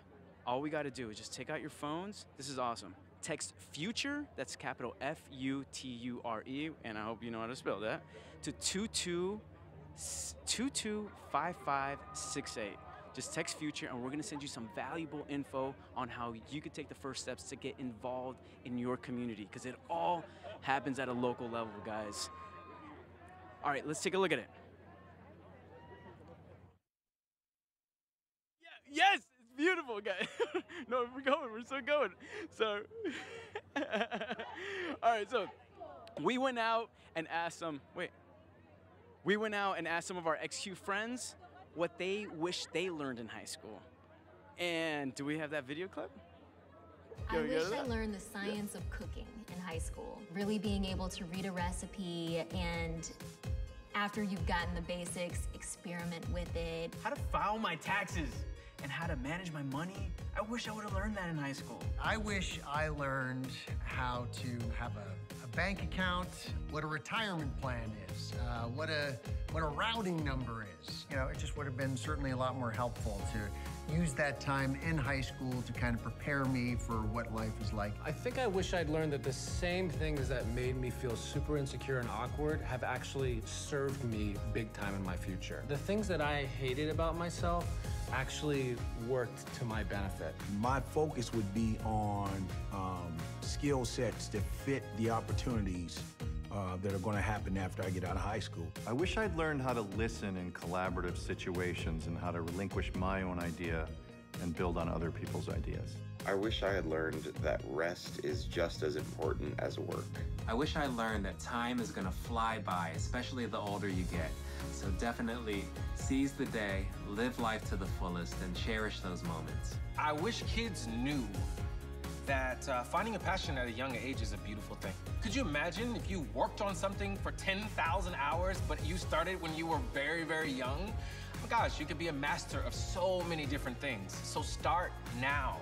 [SPEAKER 3] all we gotta do is just take out your phones. This is awesome. Text FUTURE, that's capital FUTURE, and I hope you know how to spell that, to 225568. Just text FUTURE, and we're gonna send you some valuable info on how you could take the first steps to get involved in your community, because it all happens at a local level, guys. All right, let's take a look at it. Yes, it's beautiful, guys. No, we're still going. So, all right, so we went out and asked some of our XQ friends what they wish they learned in high school. And do we have that video clip?
[SPEAKER 7] I wish I learned the science of cooking in high school. Really being able to read a recipe, and after you've gotten the basics, experiment with it.
[SPEAKER 3] How to file my taxes and how to manage my money. I wish I would have learned that in high school.
[SPEAKER 8] I wish I learned how to have a bank account, what a retirement plan is, what a routing number is. You know, it just would have been certainly a lot more helpful to use that time in high school to kind of prepare me for what life is like.
[SPEAKER 9] I think I wish I'd learned that the same things that made me feel super insecure and awkward have actually served me big time in my future. The things that I hated about myself actually worked to my benefit.
[SPEAKER 4] My focus would be on skill sets that fit the opportunities that are going to happen after I get out of high school.
[SPEAKER 26] I wish I'd learned how to listen in collaborative situations and how to relinquish my own idea and build on other people's ideas.
[SPEAKER 27] I wish I had learned that rest is just as important as work.
[SPEAKER 28] I wish I learned that time is gonna fly by, especially the older you get. So definitely seize the day, live life to the fullest, and cherish those moments.
[SPEAKER 29] I wish kids knew
[SPEAKER 10] that finding a passion at a young age is a beautiful thing. Could you imagine if you worked on something for 10,000 hours, but you started when you were very, very young? Oh my gosh, you could be a master of so many different things. So start now.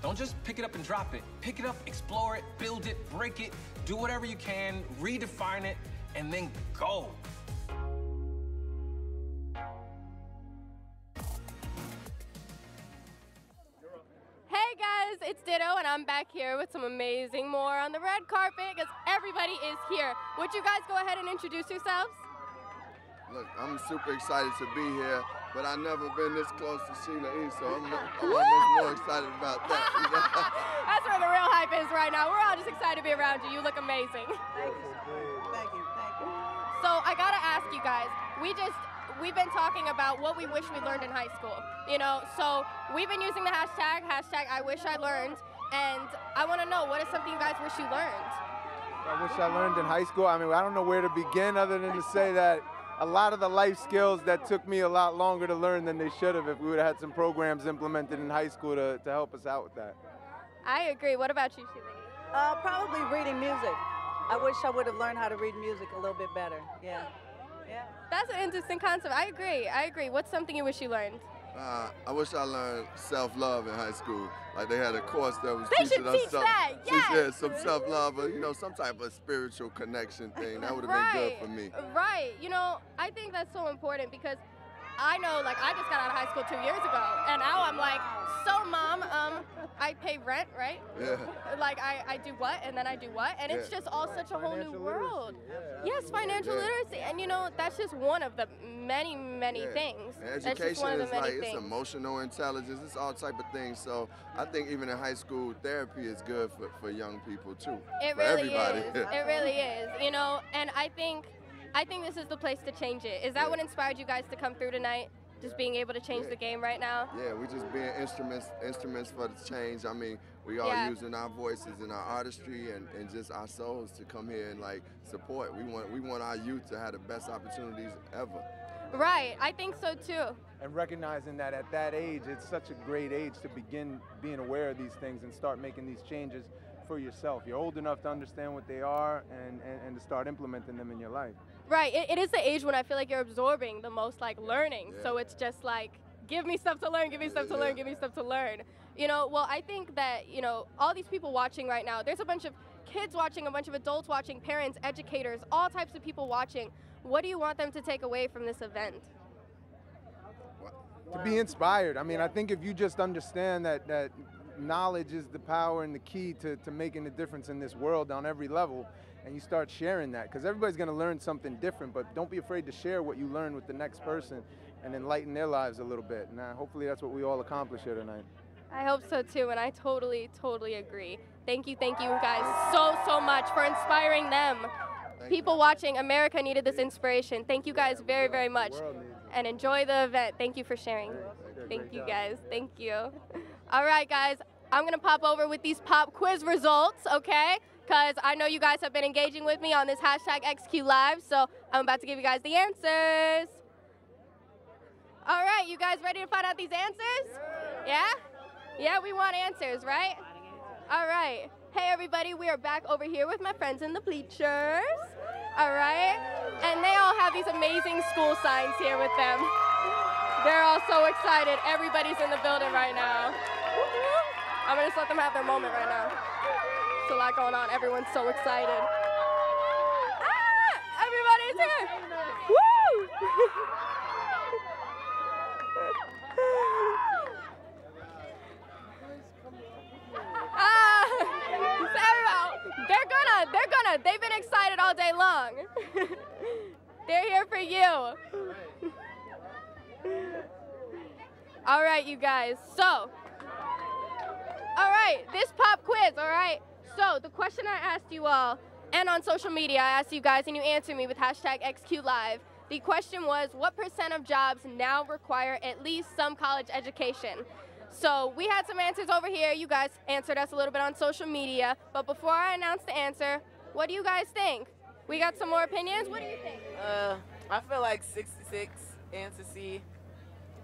[SPEAKER 10] Don't just pick it up and drop it. Pick it up, explore it, build it, break it, do whatever you can, redefine it, and then go.
[SPEAKER 2] Hey guys, it's Dytto, and I'm back here with some amazing more on the red carpet because everybody is here. Would you guys go ahead and introduce yourselves?
[SPEAKER 11] Look, I'm super excited to be here, but I've never been this close to Sheila E., so I'm almost more excited about that.
[SPEAKER 2] That's where the real hype is right now. We're all just excited to be around you. You look amazing.
[SPEAKER 13] Thank you. Thank you.
[SPEAKER 2] So I gotta ask you guys, we've been talking about what we wish we learned in high school. You know, so we've been using the hashtag I wish I learned, and I want to know, what is something you guys wish you learned?
[SPEAKER 14] I wish I learned in high school. I mean, I don't know where to begin other than to say that a lot of the life skills that took me a lot longer to learn than they should have if we would have had some programs implemented in high school to help us out with that.
[SPEAKER 2] I agree. What about you, Sheila?
[SPEAKER 13] Probably reading music. I wish I would have learned how to read music a little bit better. Yeah.
[SPEAKER 2] That's an interesting concept. I agree. What's something you wish you learned?
[SPEAKER 11] I wish I learned self-love in high school. Like they had a course that was
[SPEAKER 2] They
[SPEAKER 11] teaching
[SPEAKER 2] should
[SPEAKER 11] us
[SPEAKER 2] teach that, yes.
[SPEAKER 11] some self-love, or, you know, some type of spiritual connection thing. That would have been good for me.
[SPEAKER 2] Right. You know, I think that's so important because I know, like, I just got out of high school 2 years ago, and now I'm like, so Mom, I pay rent, right?
[SPEAKER 11] Yeah.
[SPEAKER 2] Like, I do what, and then I do what, and it's just all such a whole new world. Yes, financial literacy, and you know, that's just one of the many, many things.
[SPEAKER 11] And
[SPEAKER 2] That's just one
[SPEAKER 11] education
[SPEAKER 2] of
[SPEAKER 11] is
[SPEAKER 2] the many
[SPEAKER 11] like,
[SPEAKER 2] things.
[SPEAKER 11] it's emotional intelligence, it's all type of things. So I think even in high school, therapy is good for young people too.
[SPEAKER 2] It
[SPEAKER 11] for
[SPEAKER 2] really
[SPEAKER 11] everybody.
[SPEAKER 2] is. It really is. You know, and I think this is the place to change it. Is that what inspired you guys to come through tonight? Just being able to change the game right now?
[SPEAKER 11] Yeah, we just being instruments for the change. I mean, we all using our voices and our artistry and just our souls to come here and like support. We want our youth to have the best opportunities ever.
[SPEAKER 2] Right, I think so too.
[SPEAKER 14] And recognizing that at that age, it's such a great age to begin being aware of these things and start making these changes for yourself. You're old enough to understand what they are and to start implementing them in your life.
[SPEAKER 2] Right, it is the age when I feel like you're absorbing the most, like, learning. So it's just like, give me stuff to learn, give me stuff to learn, give me stuff to learn. You know, well, I think that, you know, all these people watching right now, there's a bunch of kids watching, a bunch of adults watching, parents, educators, all types of people watching. What do you want them to take away from this event?
[SPEAKER 14] To be inspired. I mean, I think if you just understand that knowledge is the power and the key to making a difference in this world on every level, and you start sharing that, because everybody's going to learn something different, but don't be afraid to share what you learn with the next person and enlighten their lives a little bit. And hopefully that's what we all accomplish here tonight.
[SPEAKER 2] I hope so too, and I totally agree. Thank you guys so much for inspiring them. People watching, America needed this inspiration. Thank you guys very, very much. And enjoy the event. Thank you for sharing. Thank you guys. Thank you. All right, guys, I'm going to pop over with these pop quiz results, okay? Because I know you guys have been engaging with me on this hashtag XQ Live, so I'm about to give you guys the answers. All right, you guys ready to find out these answers? Yeah? Yeah, we want answers, right? All right. Hey, everybody, we are back over here with my friends in the bleachers. All right? And they all have these amazing school signs here with them. They're all so excited. Everybody's in the building right now. I'm going to just let them have their moment right now. There's a lot going on. Everyone's so excited. Ah! Everybody's here. Woo! They've been excited all day long. They're here for you. All right, you guys. So, all right, this pop quiz, all right? So, the question I asked you all, and on social media, I asked you guys, and you answered me with hashtag XQ Live. The question was, what % of jobs now require at least some college education? So we had some answers over here. You guys answered us a little bit on social media. But before I announce the answer, what do you guys think? We got some more opinions? What do you think?
[SPEAKER 13] I feel like 66, answer C.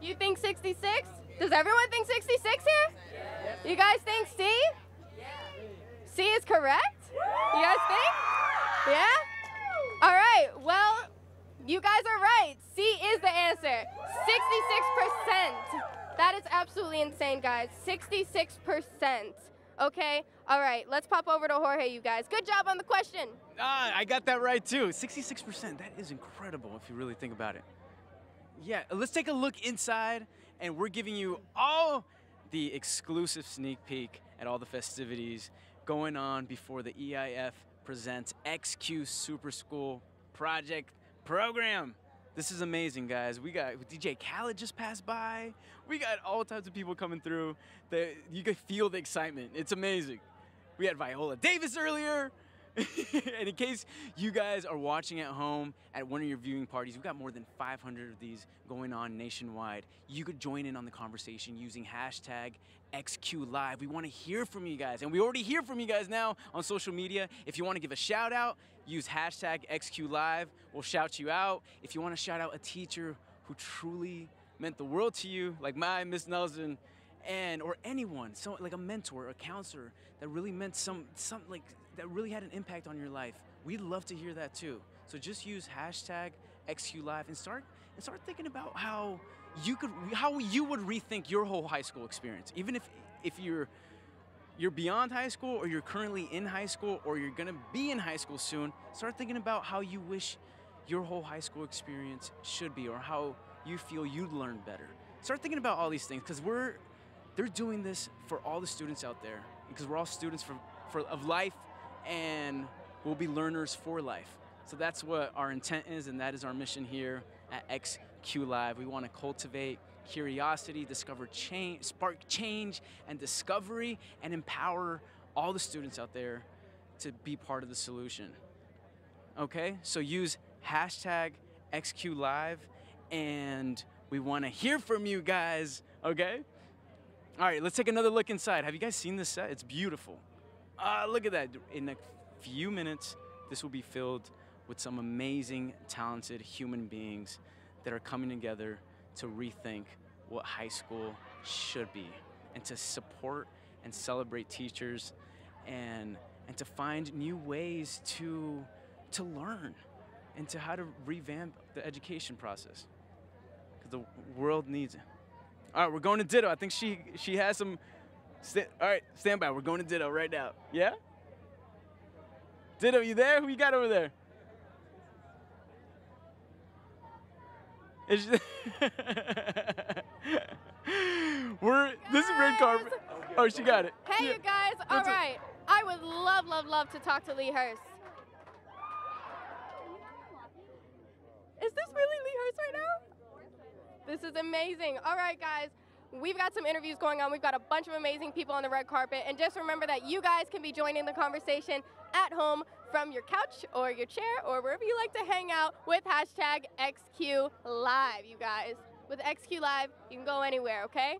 [SPEAKER 2] You think 66? Does everyone think 66 here? You guys think C? C is correct? You guys think? Yeah? All right, well, you guys are right. C is the answer. 66%. That is absolutely insane, guys. 66%. Okay, all right, let's pop over to Jorge, you guys. Good job on the question.
[SPEAKER 3] I got that right too. 66%. That is incredible if you really think about it. Yeah, let's take a look inside, and we're giving you all the exclusive sneak peek at all the festivities going on before the EIF presents XQ Super School Project Program. This is amazing, guys. We got DJ Khaled just passed by. We got all types of people coming through. You can feel the excitement. It's amazing. We had Viola Davis earlier. And in case you guys are watching at home at one of your viewing parties, we've got more than 500 of these going on nationwide. You could join in on the conversation using hashtag XQLive. We want to hear from you guys, and we already hear from you guys now on social media. If you want to give a shout out, use hashtag XQLive. We'll shout you out. If you want to shout out a teacher who truly meant the world to you, like my Miss Nelson, or anyone, so like a mentor, a counselor that really meant that really had an impact on your life, we'd love to hear that too. So just use hashtag XQLive and start thinking about how you would rethink your whole high school experience. Even if you're beyond high school, or you're currently in high school, or you're gonna be in high school soon, start thinking about how you wish your whole high school experience should be, or how you feel you'd learn better. Start thinking about all these things, because they're doing this for all the students out there, because we're all students of life, and we'll be learners for life. So that's what our intent is, and that is our mission here at XQLive. We want to cultivate curiosity, spark change and discovery, and empower all the students out there to be part of the solution. Okay, so use hashtag XQLive, and we want to hear from you guys, okay? All right, let's take another look inside. Have you guys seen this set? It's beautiful. Look at that. In a few minutes, this will be filled with some amazing, talented human beings that are coming together to rethink what high school should be, and to support and celebrate teachers, and to find new ways to learn, and to how to revamp the education process, because the world needs it. All right, we're going to Dytto. I think she has some. All right, stand by. We're going to Dytto right now. Yeah? Dytto, you there? Who you got over there? This is red carpet. Oh, she got it.
[SPEAKER 2] Hey,
[SPEAKER 3] yeah.
[SPEAKER 2] You guys. All right. I would love to talk to Lee Hurst. Is this really Lee Hurst right now? This is amazing. All right, guys. We've got some interviews going on. We've got a bunch of amazing people on the red carpet. And just remember that you guys can be joining the conversation at home from your couch or your chair or wherever you like to hang out with hashtag XQLive, you guys. With XQLive, you can go anywhere, okay?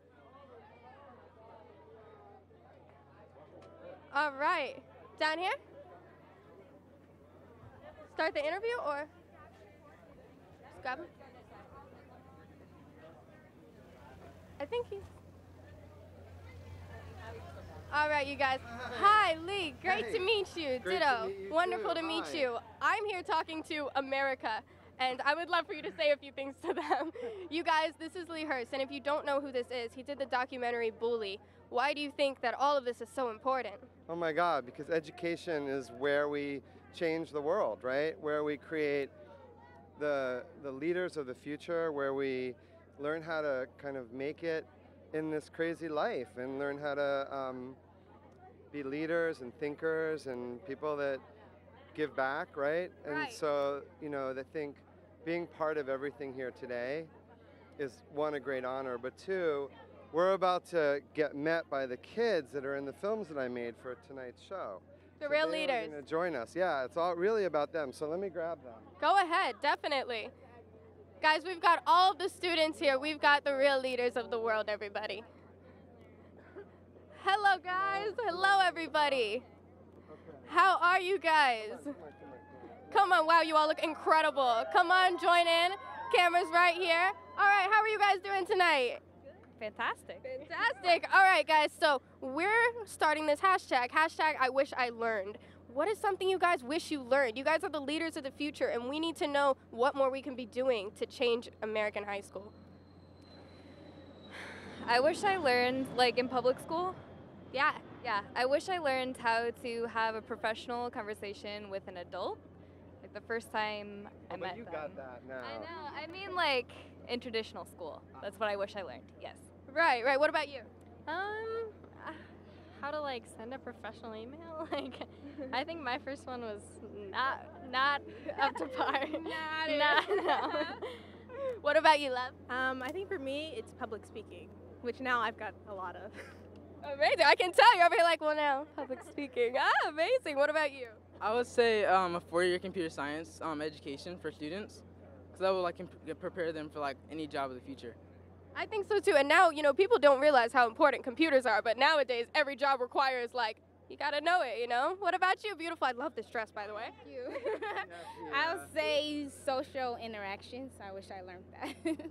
[SPEAKER 2] All right. Down here? Start the interview or just grab him? I think he's... All right, you guys. Hi, Lee. Great to meet you. Ditto. Wonderful to meet you. I'm here talking to America, and I would love for you to say a few things to them. You guys, this is Lee Hurst, and if you don't know who this is, he did the documentary Bully. Why do you think that all of this is so important?
[SPEAKER 12] Oh my God, because education is where we change the world, right? Where we create the leaders of the future, where we learn how to kind of make it in this crazy life, and learn how to be leaders and thinkers and people that give back, right? And so, you know, I think being part of everything here today is, one, a great honor, but two, we're about to get met by the kids that are in the films that I made for tonight's show.
[SPEAKER 2] The real leaders.
[SPEAKER 12] They're going to join us. Yeah, it's all really about them. So let me grab them.
[SPEAKER 2] Go ahead, definitely. Guys, we've got all of the students here. We've got the real leaders of the world, everybody. Hello, guys. Hello, everybody. How are you guys? Come on, wow, you all look incredible. Come on, join in. Camera's right here. All right, how are you guys doing tonight?
[SPEAKER 15] Fantastic.
[SPEAKER 2] Fantastic. All right, guys. So we're starting this hashtag. Hashtag I wish I learned. What is something you guys wish you learned? You guys are the leaders of the future, and we need to know what more we can be doing to change American high school.
[SPEAKER 15] I wish I learned, like in public school.
[SPEAKER 2] Yeah.
[SPEAKER 15] Yeah. I wish I learned how to have a professional conversation with an adult. Like the first time I met
[SPEAKER 12] you
[SPEAKER 15] them.
[SPEAKER 12] got that now.
[SPEAKER 15] I know. I mean, like in traditional school. That's what I wish I learned. Yes.
[SPEAKER 2] Right. Right. What about you?
[SPEAKER 16] How to like send a professional email? Like, I think my first one was not up to par.
[SPEAKER 2] No. What about you, Love?
[SPEAKER 17] I think for me, it's public speaking, which now I've got a lot of.
[SPEAKER 2] Amazing. I can tell you're over here like, well, now public speaking. Amazing. What about you?
[SPEAKER 18] I would say a 4-year computer science education for students, because that will like prepare them for like any job of the future.
[SPEAKER 2] I think so too. And now, you know, people don't realize how important computers are, but nowadays every job requires like, you gotta know it, you know? What about you, beautiful? I love this dress, by the way.
[SPEAKER 19] Thank you. I would say social interactions. I wish I learned that.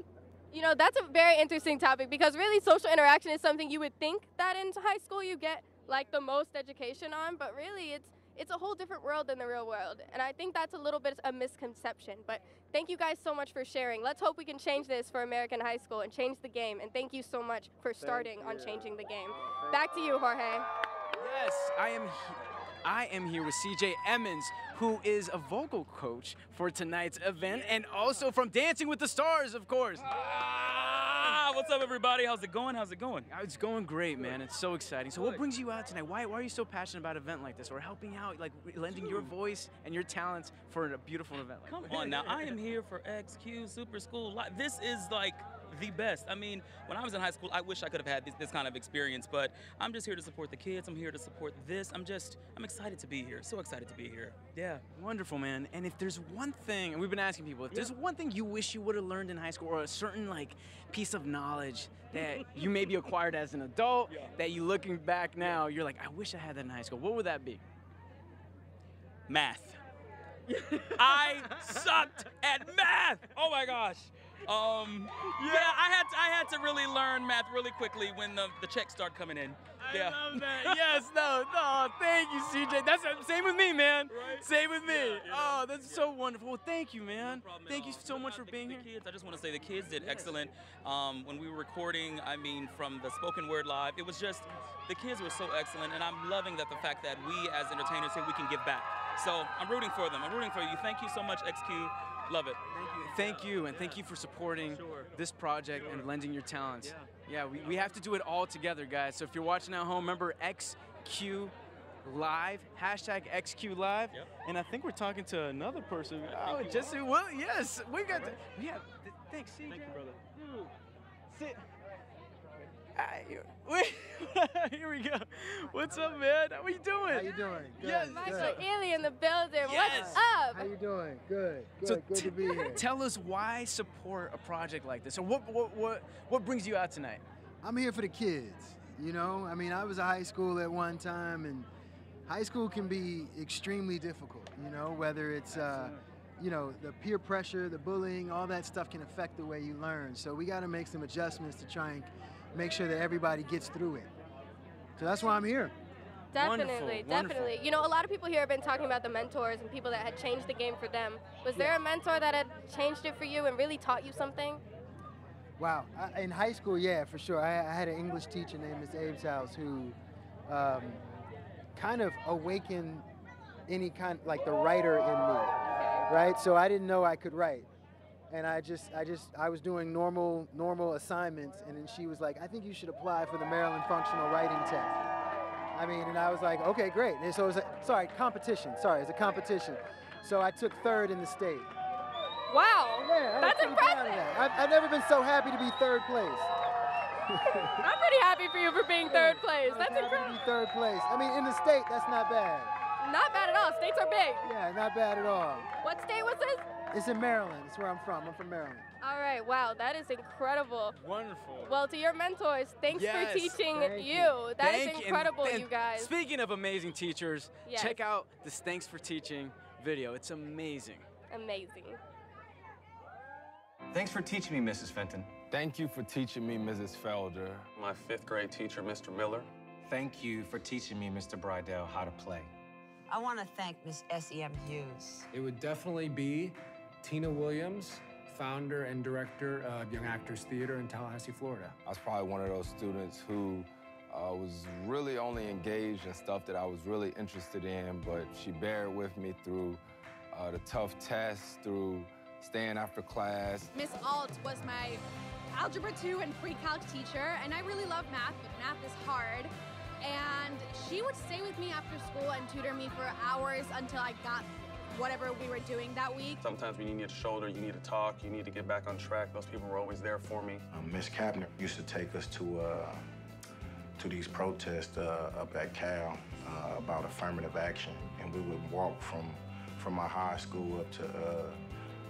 [SPEAKER 2] You know, that's a very interesting topic because really social interaction is something you would think that in high school you get like the most education on, but really it's a whole different world than the real world. And I think that's a little bit a misconception. But thank you guys so much for sharing. Let's hope we can change this for American high school and change the game. And thank you so much for starting on changing the game. Back to you, Jorge.
[SPEAKER 3] Yes, I am here with CJ Emmons, who is a vocal coach for tonight's event and also from Dancing with the Stars, of course.
[SPEAKER 20] What's up, everybody? How's it going? How's it going?
[SPEAKER 3] It's going great, man. It's so exciting. So what brings you out tonight? Why are you so passionate about an event like this, or helping out, like lending your voice and your talents for a beautiful event like this?
[SPEAKER 20] Come on now. I am here for XQ Super School Live. This is like the best. I mean, when I was in high school, I wish I could have had this kind of experience, but I'm just here to support the kids. I'm here to support this. I'm excited to be here. So excited to be here. Yeah.
[SPEAKER 3] Wonderful, man. And if there's one thing, and we've been asking people, if there's one thing you wish you would have learned in high school, or a certain like piece of knowledge that you maybe acquired as an adult, that you looking back now, you're like, I wish I had that in high school, what would that be?
[SPEAKER 20] Math. I sucked at math. Oh my gosh. I had to really learn math really quickly when the checks start coming in.
[SPEAKER 3] I love that. Yes, no, thank you, CJ. That's same with me, man. Right? Same with me. Yeah. Oh, that's so wonderful. Well, thank you, man.
[SPEAKER 20] No
[SPEAKER 3] thank you so much for being here.
[SPEAKER 20] Kids, I just want to say the kids did excellent. When we were recording, I mean, from the spoken word live, it was just, the kids were so excellent, and I'm loving that the fact that we as entertainers here, we can give back. So I'm rooting for them. I'm rooting for you. Thank you so much, XQ. Love it.
[SPEAKER 3] Thank you, and thank you for supporting this project and lending your talents. Yeah, we have to do it all together, guys. So if you're watching at home, remember XQ Live, hashtag XQ Live. And I think we're talking to another person. Oh, Jesse, well, yes, we got thanks, CJ.
[SPEAKER 20] Thank you, brother.
[SPEAKER 3] Dude, sit. Here we go. What's up, man? How are you doing?
[SPEAKER 21] How you doing? Good.
[SPEAKER 2] Yes. Michael Ely in the building.
[SPEAKER 3] Yes.
[SPEAKER 2] What's up?
[SPEAKER 21] How you doing? Good.
[SPEAKER 3] So
[SPEAKER 21] Good to be here.
[SPEAKER 3] Tell us why support a project like this, or what brings you out tonight?
[SPEAKER 21] I'm here for the kids. You know, I mean, I was a high school at one time, and high school can be extremely difficult. You know, whether it's you know, the peer pressure, the bullying, all that stuff can affect the way you learn. So we got to make some adjustments to try and make sure that everybody gets through it. So that's why I'm here.
[SPEAKER 2] Definitely, definitely. You know, a lot of people here have been talking about the mentors and people that had changed the game for them. Was there a mentor that had changed it for you and really taught you something?
[SPEAKER 21] Wow. In high school, yeah, for sure. I had an English teacher named Miss Abe's House who kind of awakened any kind, like the writer in me, right? So I didn't know I could write. And I was doing normal assignments, and then she was like, I think you should apply for the Maryland Functional Writing Test. I mean, and I was like, okay, great. And so it was competition. Sorry, it's a competition. So I took 3rd in the state.
[SPEAKER 2] Wow,
[SPEAKER 21] yeah,
[SPEAKER 2] that's impressive.
[SPEAKER 21] I've never been so happy to be 3rd place.
[SPEAKER 2] I'm pretty happy for you for being 3rd place. That's incredible.
[SPEAKER 21] To be 3rd place. I mean, in the state, that's not bad.
[SPEAKER 2] Not bad at all. States are big.
[SPEAKER 21] Yeah, not bad at all.
[SPEAKER 2] What state was this?
[SPEAKER 21] It's in Maryland. It's where I'm from. I'm from Maryland.
[SPEAKER 2] All right. Wow, that is incredible.
[SPEAKER 3] Wonderful.
[SPEAKER 2] Well, to your mentors, thanks for teaching you. That is incredible, you guys.
[SPEAKER 3] Speaking of amazing teachers,
[SPEAKER 2] Yes.
[SPEAKER 3] check out this Thanks for Teaching video. It's amazing.
[SPEAKER 2] Amazing.
[SPEAKER 10] Thanks for teaching me, Mrs. Fenton.
[SPEAKER 1] Thank you for teaching me, Mrs. Felder.
[SPEAKER 10] My 5th grade teacher, Mr. Miller. Thank you for teaching me, Mr. Brydell, how to play.
[SPEAKER 5] I want to thank Miss S.E.M. Hughes.
[SPEAKER 9] It would definitely be Tina Williams, founder and director of Young Actors Theater in Tallahassee, Florida.
[SPEAKER 1] I was probably one of those students who was really only engaged in stuff that I was really interested in, but she bared with me through the tough tests, through staying after class.
[SPEAKER 6] Miss Alt was my Algebra 2 and pre-calc teacher, and I really love math, but math is hard. And she would stay with me after school and tutor me for hours until I got whatever we were doing that week.
[SPEAKER 10] Sometimes when you need a shoulder, you need to talk, you need to get back on track. Those people were always there for me.
[SPEAKER 7] Miss Kapner used to take us to these protests up at Cal about affirmative action, and we would walk from our high school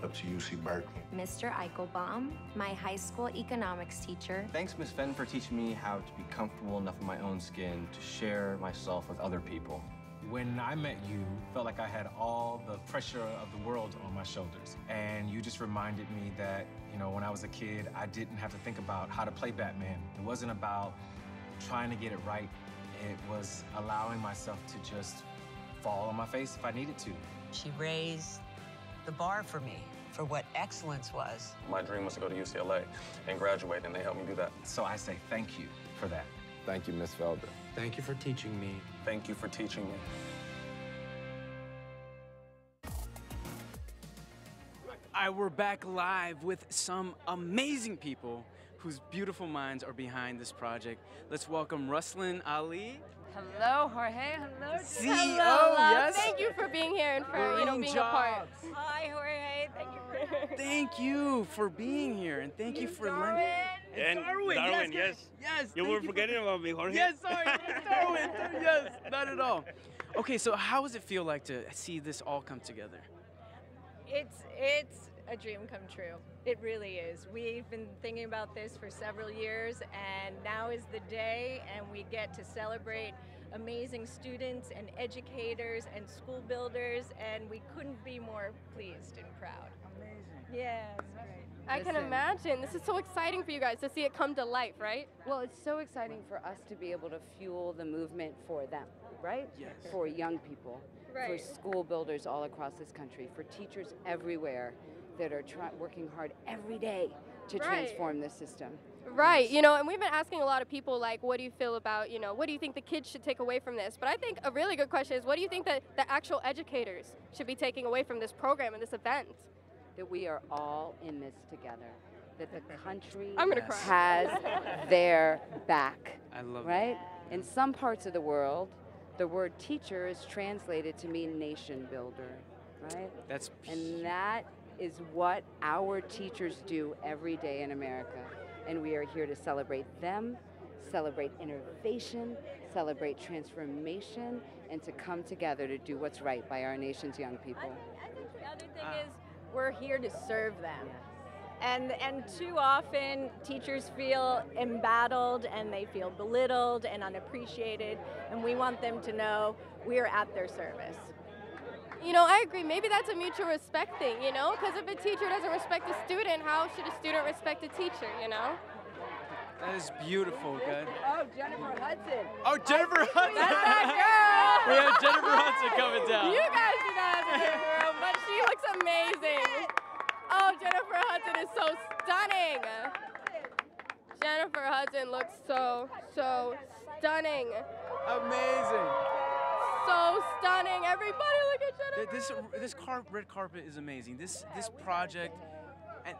[SPEAKER 7] up to UC Berkeley.
[SPEAKER 22] Mr. Eichelbaum, my high school economics teacher.
[SPEAKER 23] Thanks, Miss Fenton, for teaching me how to be comfortable enough in my own skin to share myself with other people.
[SPEAKER 10] When I met you, I felt like I had all the pressure of the world on my shoulders. And you just reminded me that, you know, when I was a kid, I didn't have to think about how to play Batman. It wasn't about trying to get it right. It was allowing myself to just fall on my face if I needed to.
[SPEAKER 5] She raised the bar for me for what excellence was.
[SPEAKER 10] My dream was to go to UCLA and graduate, and they helped me do that. So I say thank you for that.
[SPEAKER 1] Thank you, Miss Felder.
[SPEAKER 9] Thank you for teaching me.
[SPEAKER 10] Thank you for teaching me.
[SPEAKER 3] We're back live with some amazing people whose beautiful minds are behind this project. Let's welcome Ruslan Ali.
[SPEAKER 24] Hello, Jorge. Hello,
[SPEAKER 3] CEO,
[SPEAKER 24] hello,
[SPEAKER 3] yes.
[SPEAKER 2] Thank you for being here and for being a part.
[SPEAKER 24] Hi, Jorge. Thank you for.
[SPEAKER 3] Thank you for being here, and thank you for learning.
[SPEAKER 25] And Darwin, yes.
[SPEAKER 3] Yes.
[SPEAKER 25] You were forgetting about me, Jorge.
[SPEAKER 3] Yes, sorry, Darwin. Yes, not at all. Okay, so how does it feel like to see this all come together?
[SPEAKER 24] It's a dream come true. It really is. We've been thinking about this for several years, and now is the day, and we get to celebrate amazing students and educators and school builders, and we couldn't be more pleased and proud.
[SPEAKER 25] Amazing.
[SPEAKER 24] Yeah, it's great.
[SPEAKER 2] I can imagine. This is so exciting for you guys to see it come to life, right?
[SPEAKER 29] Well, it's so exciting for us to be able to fuel the movement for them, right?
[SPEAKER 3] Yes.
[SPEAKER 29] For young people, for school builders all across this country, for teachers everywhere that are working hard every day to transform this system.
[SPEAKER 2] Right, you know, and we've been asking a lot of people, like, what do you feel about, you know, what do you think the kids should take away from this? But I think a really good question is, what do you think that the actual educators should be taking away from this program and this event?
[SPEAKER 29] That we are all in this together, that the country
[SPEAKER 2] I'm gonna cry.
[SPEAKER 29] has their back.
[SPEAKER 3] I love
[SPEAKER 29] right? In some parts of the world, the word teacher is translated to mean nation builder, right? And that is what our teachers do every day in America. And we are here to celebrate them, celebrate innovation, celebrate transformation, and to come together to do what's right by our nation's young people.
[SPEAKER 24] I think the other thing is we're here to serve them. And too often teachers feel embattled and they feel belittled and unappreciated, and we want them to know we're at their service.
[SPEAKER 2] You know, I agree. Maybe that's a mutual respect thing, you know? Because if a teacher doesn't respect a student, how should a student respect a teacher, you know?
[SPEAKER 3] That is beautiful, good.
[SPEAKER 24] Oh, Jennifer Hudson.
[SPEAKER 3] Oh, Jennifer Hudson.
[SPEAKER 2] That's that girl.
[SPEAKER 3] We have Jennifer Hudson coming down.
[SPEAKER 2] You guys do not have a Jennifer Hudson, but she looks amazing. Oh, Jennifer Hudson is so stunning. Jennifer Hudson looks so stunning.
[SPEAKER 3] Amazing.
[SPEAKER 2] So stunning. Everybody look at Jennifer.
[SPEAKER 3] This red carpet is amazing. This project, and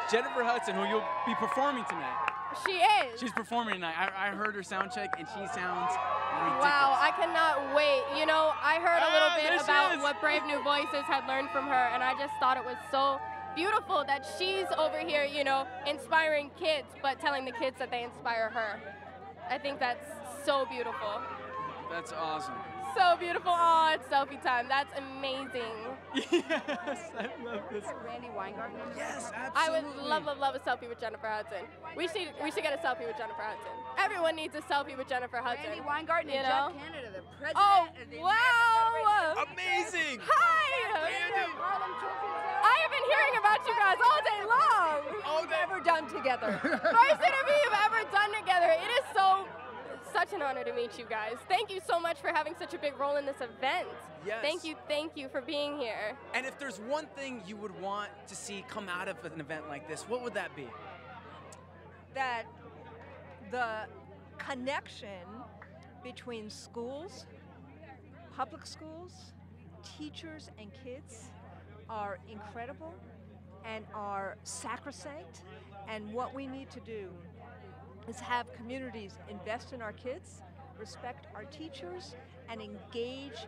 [SPEAKER 3] Jennifer Hudson, who you'll be performing tonight.
[SPEAKER 2] She is.
[SPEAKER 3] She's performing tonight. I heard her sound check, and she sounds ridiculous.
[SPEAKER 2] Wow, I cannot wait. You know, I heard a little bit about what Brave New Voices had learned from her, and I just thought it was so beautiful that she's over here, you know, inspiring kids, but telling the kids that they inspire her. I think that's so beautiful.
[SPEAKER 3] That's awesome.
[SPEAKER 2] So beautiful. Oh, it's selfie time. That's amazing.
[SPEAKER 3] Yes, I love this.
[SPEAKER 29] Randy Weingarten.
[SPEAKER 3] Yes, absolutely.
[SPEAKER 2] I would love a selfie with Jennifer Hudson. We should get a selfie with Jennifer Hudson. Everyone needs a selfie with Jennifer Hudson.
[SPEAKER 24] Randy Weingarten
[SPEAKER 2] you
[SPEAKER 24] and
[SPEAKER 2] know?
[SPEAKER 24] Jeff Canada, the president
[SPEAKER 2] Oh,
[SPEAKER 24] of the
[SPEAKER 2] wow!
[SPEAKER 3] Amazing.
[SPEAKER 2] Hi! I have been hearing about you guys all day long.
[SPEAKER 24] All ever done together.
[SPEAKER 2] First interview you've ever done together. It is such an honor to meet you guys. Thank you so much for having such a big role in this event.
[SPEAKER 3] Yes.
[SPEAKER 2] Thank you for being here.
[SPEAKER 3] And if there's one thing you would want to see come out of an event like this, what would that be?
[SPEAKER 24] That the connection between schools, public schools, teachers, and kids are incredible and are sacrosanct. And what we need to do is have communities invest in our kids, respect our teachers, and engage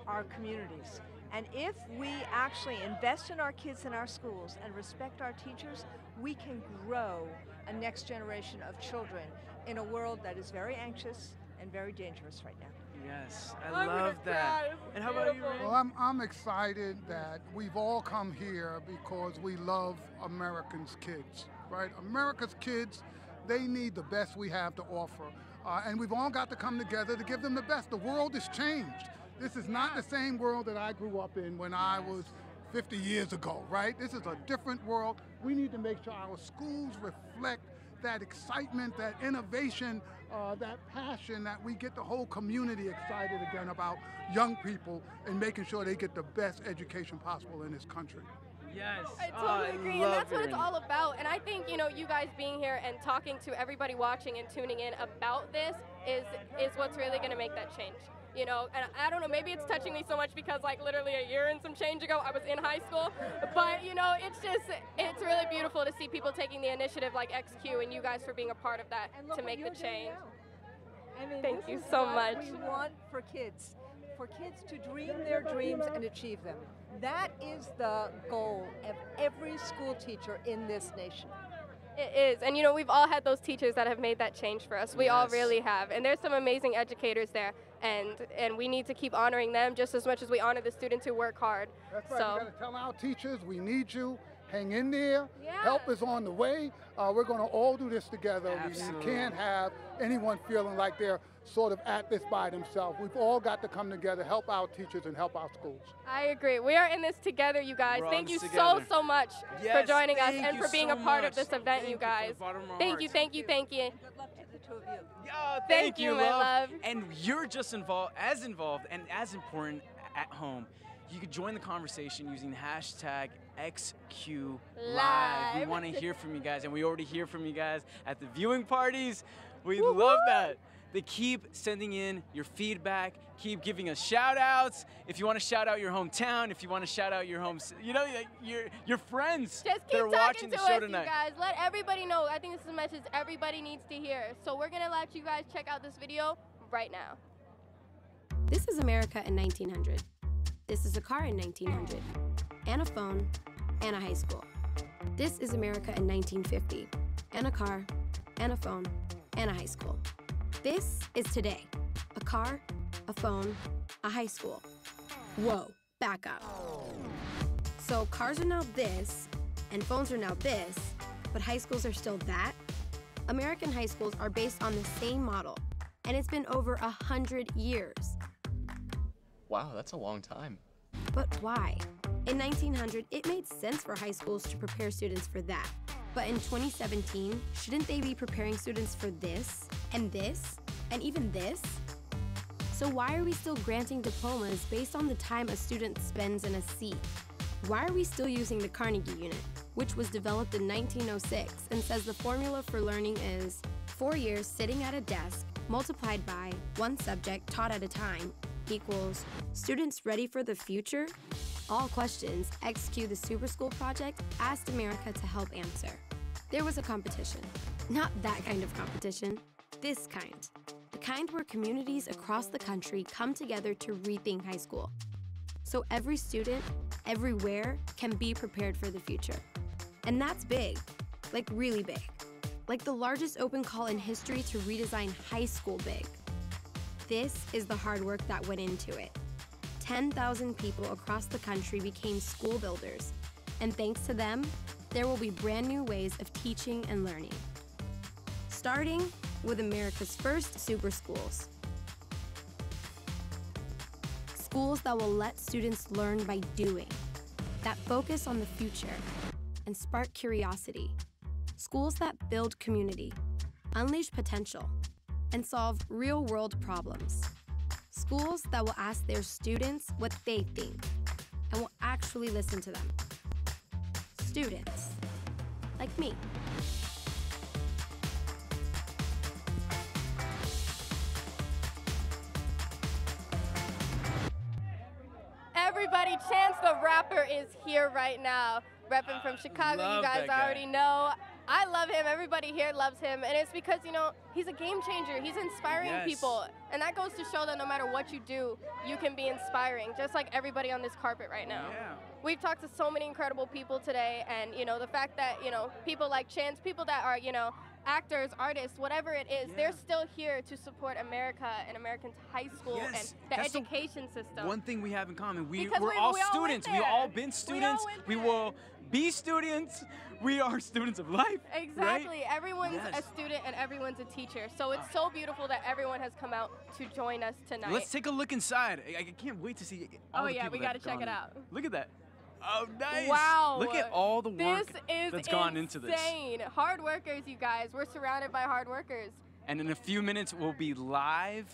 [SPEAKER 24] our communities. And if we actually invest in our kids in our schools and respect our teachers, we can grow a next generation of children in a world that is very anxious and very dangerous right now.
[SPEAKER 3] Yes, I love that. And how about you, Ray?
[SPEAKER 4] Well, I'm excited that we've all come here because we love Americans' kids, right? America's kids, they need the best we have to offer. And we've all got to come together to give them the best. The world has changed. This is not the same world that I grew up in when I was 50 years ago, right? This is a different world. We need to make sure our schools reflect that excitement, that innovation, that passion, that we get the whole community excited again about young people and making sure they get the best education possible in this country.
[SPEAKER 3] Yes.
[SPEAKER 2] I totally agree, and that's what it's all about. And I think, you know, you guys being here and talking to everybody watching and tuning in about this is what's really going to make that change. You know, and I don't know, maybe it's touching me so much because like literally a year and some change ago I was in high school, but you know, it's really beautiful to see people taking the initiative like XQ and you guys for being a part of that to make the change.
[SPEAKER 24] I mean,
[SPEAKER 2] Thank you
[SPEAKER 24] this is
[SPEAKER 2] so
[SPEAKER 24] what
[SPEAKER 2] much.
[SPEAKER 24] we want for kids to dream their dreams and achieve them. That is the goal of every school teacher in this nation.
[SPEAKER 2] It is, and you know, we've all had those teachers that have made that change for us. We all really have, and there's some amazing educators there, and we need to keep honoring them just as much as we honor the students who work hard.
[SPEAKER 4] That's right,
[SPEAKER 2] So,
[SPEAKER 4] we got to tell our teachers, we need you, hang in there, help is on the way. We're going to all do this together. We can't have anyone feeling like they're sort of at this by themselves. We've all got to come together, help our teachers and help our schools.
[SPEAKER 2] I agree. We are in this together, you guys.
[SPEAKER 4] We're all
[SPEAKER 2] Thank
[SPEAKER 4] in
[SPEAKER 2] you
[SPEAKER 4] this
[SPEAKER 2] so
[SPEAKER 4] together.
[SPEAKER 2] much
[SPEAKER 4] Yes,
[SPEAKER 2] for joining us
[SPEAKER 4] thank
[SPEAKER 2] and
[SPEAKER 4] you
[SPEAKER 2] for being
[SPEAKER 4] so
[SPEAKER 2] a part
[SPEAKER 4] much.
[SPEAKER 2] of this event, you guys. Thank you.
[SPEAKER 3] Thank
[SPEAKER 2] you.
[SPEAKER 24] Good luck to the two of you.
[SPEAKER 3] Thank
[SPEAKER 2] you,
[SPEAKER 3] you,
[SPEAKER 2] my love.
[SPEAKER 3] And you're just involved and as important at home. You could join the conversation using hashtag XQ Live. We want to hear from you guys, and we already hear from you guys at the viewing parties. We love that. They keep sending in your feedback, keep giving us shout outs. If you want to shout out your hometown, if you want to shout out your your friends
[SPEAKER 2] Just
[SPEAKER 3] that
[SPEAKER 2] keep
[SPEAKER 3] are
[SPEAKER 2] talking
[SPEAKER 3] watching
[SPEAKER 2] to
[SPEAKER 3] the show
[SPEAKER 2] us,
[SPEAKER 3] tonight.
[SPEAKER 2] you guys. Let everybody know. I think this is a message everybody needs to hear. So we're going to let you guys check out this video right now.
[SPEAKER 8] This is America in 1900. This is a car in 1900, and a phone, and a high school. This is America in 1950, and a car, and a phone, and a high school. This is today. A car, a phone, a high school. Whoa, back up. So cars are now this, and phones are now this, but high schools are still that? American high schools are based on the same model, and it's been over 100 years.
[SPEAKER 23] Wow, that's a long time.
[SPEAKER 8] But why? In 1900, it made sense for high schools to prepare students for that. But in 2017, shouldn't they be preparing students for this, and even this? So why are we still granting diplomas based on the time a student spends in a seat? Why are we still using the Carnegie Unit, which was developed in 1906 and says the formula for learning is 4 years sitting at a desk multiplied by one subject taught at a time equals students ready for the future? All questions XQ the Super School Project asked America to help answer. There was a competition. Not that kind of competition, this kind. The kind where communities across the country come together to rethink high school. So every student, everywhere, can be prepared for the future. And that's big, like really big. Like the largest open call in history to redesign high school big. This is the hard work that went into it. 10,000 people across the country became school builders, and thanks to them, there will be brand new ways of teaching and learning. Starting with America's first super schools. Schools that will let students learn by doing. that focus on the future and spark curiosity. Schools that build community, unleash potential, and solve real-world problems. Schools that will ask their students what they think and will actually listen to them. Students like me.
[SPEAKER 2] Everybody, Chance the Rapper is here right now, repping from Chicago. You guys already know. I love him. Everybody here loves him. And it's because, you know, he's a game changer. He's inspiring people. And that goes to show that no matter what you do, you can be inspiring, just like everybody on this carpet right now.
[SPEAKER 3] Yeah.
[SPEAKER 2] We've talked to so many incredible people today. And, you know, the fact that, you know, people like Chance, people that are, you know, actors, artists, whatever it is, they're still here to support America and American high school and the education system.
[SPEAKER 3] One thing we have in common, we're
[SPEAKER 2] Because
[SPEAKER 3] all
[SPEAKER 2] we all
[SPEAKER 3] students.
[SPEAKER 2] went
[SPEAKER 3] We've
[SPEAKER 2] there.
[SPEAKER 3] all been students. We will be students. We are students of life.
[SPEAKER 2] Exactly.
[SPEAKER 3] Right?
[SPEAKER 2] Everyone's a student and everyone's a teacher. So it's so beautiful that everyone has come out to join us tonight.
[SPEAKER 3] Let's take a look inside. I can't wait to see all the people
[SPEAKER 2] we
[SPEAKER 3] that
[SPEAKER 2] got to
[SPEAKER 3] have
[SPEAKER 2] check
[SPEAKER 3] gone
[SPEAKER 2] it
[SPEAKER 3] in.
[SPEAKER 2] out.
[SPEAKER 3] Look at that. Oh, nice.
[SPEAKER 2] Wow.
[SPEAKER 3] Look at all the work
[SPEAKER 2] this
[SPEAKER 3] that's gone into this.
[SPEAKER 2] Insane. Hard workers, you guys. We're surrounded by hard workers.
[SPEAKER 3] And in a few minutes, we'll be live.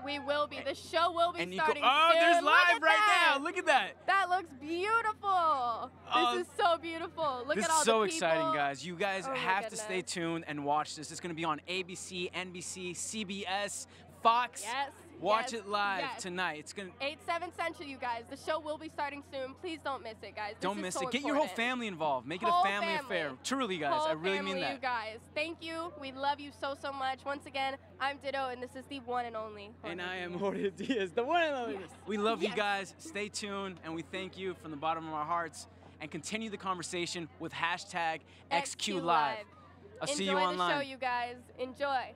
[SPEAKER 2] We will be. The show will be
[SPEAKER 3] And you
[SPEAKER 2] starting
[SPEAKER 3] oh,
[SPEAKER 2] soon.
[SPEAKER 3] there's
[SPEAKER 2] Look
[SPEAKER 3] live
[SPEAKER 2] at
[SPEAKER 3] right
[SPEAKER 2] that.
[SPEAKER 3] now. Look at that.
[SPEAKER 2] That looks beautiful. This is so beautiful. Look
[SPEAKER 3] This
[SPEAKER 2] at all
[SPEAKER 3] is so
[SPEAKER 2] the people.
[SPEAKER 3] exciting, guys. You guys
[SPEAKER 2] Oh my
[SPEAKER 3] have to stay
[SPEAKER 2] goodness.
[SPEAKER 3] tuned and watch this. It's going to be on ABC, NBC, CBS, Fox.
[SPEAKER 2] Yes.
[SPEAKER 3] Watch
[SPEAKER 2] yes,
[SPEAKER 3] it live
[SPEAKER 2] yes.
[SPEAKER 3] tonight. It's going to
[SPEAKER 2] 8/7 Central, you guys. The show will be starting soon. Please don't miss it, guys.
[SPEAKER 3] Don't
[SPEAKER 2] This
[SPEAKER 3] miss
[SPEAKER 2] is so
[SPEAKER 3] it. Get your whole
[SPEAKER 2] important.
[SPEAKER 3] family involved. Make it
[SPEAKER 2] Whole
[SPEAKER 3] a family
[SPEAKER 2] family.
[SPEAKER 3] affair. Truly, guys.
[SPEAKER 2] Whole
[SPEAKER 3] I really
[SPEAKER 2] family,
[SPEAKER 3] mean that.
[SPEAKER 2] you guys. Thank you. We love you so, so much. Once again, I'm Ditto, and this is the one and only.
[SPEAKER 3] And I am Jorge Diaz, the one and only.
[SPEAKER 2] Yes.
[SPEAKER 3] We love you
[SPEAKER 2] Yes.
[SPEAKER 3] guys. Stay tuned, and we thank you from the bottom of our hearts. And continue the conversation with hashtag XQ Live. I'll see you
[SPEAKER 2] Enjoy
[SPEAKER 3] online.
[SPEAKER 2] the show, you guys. Enjoy.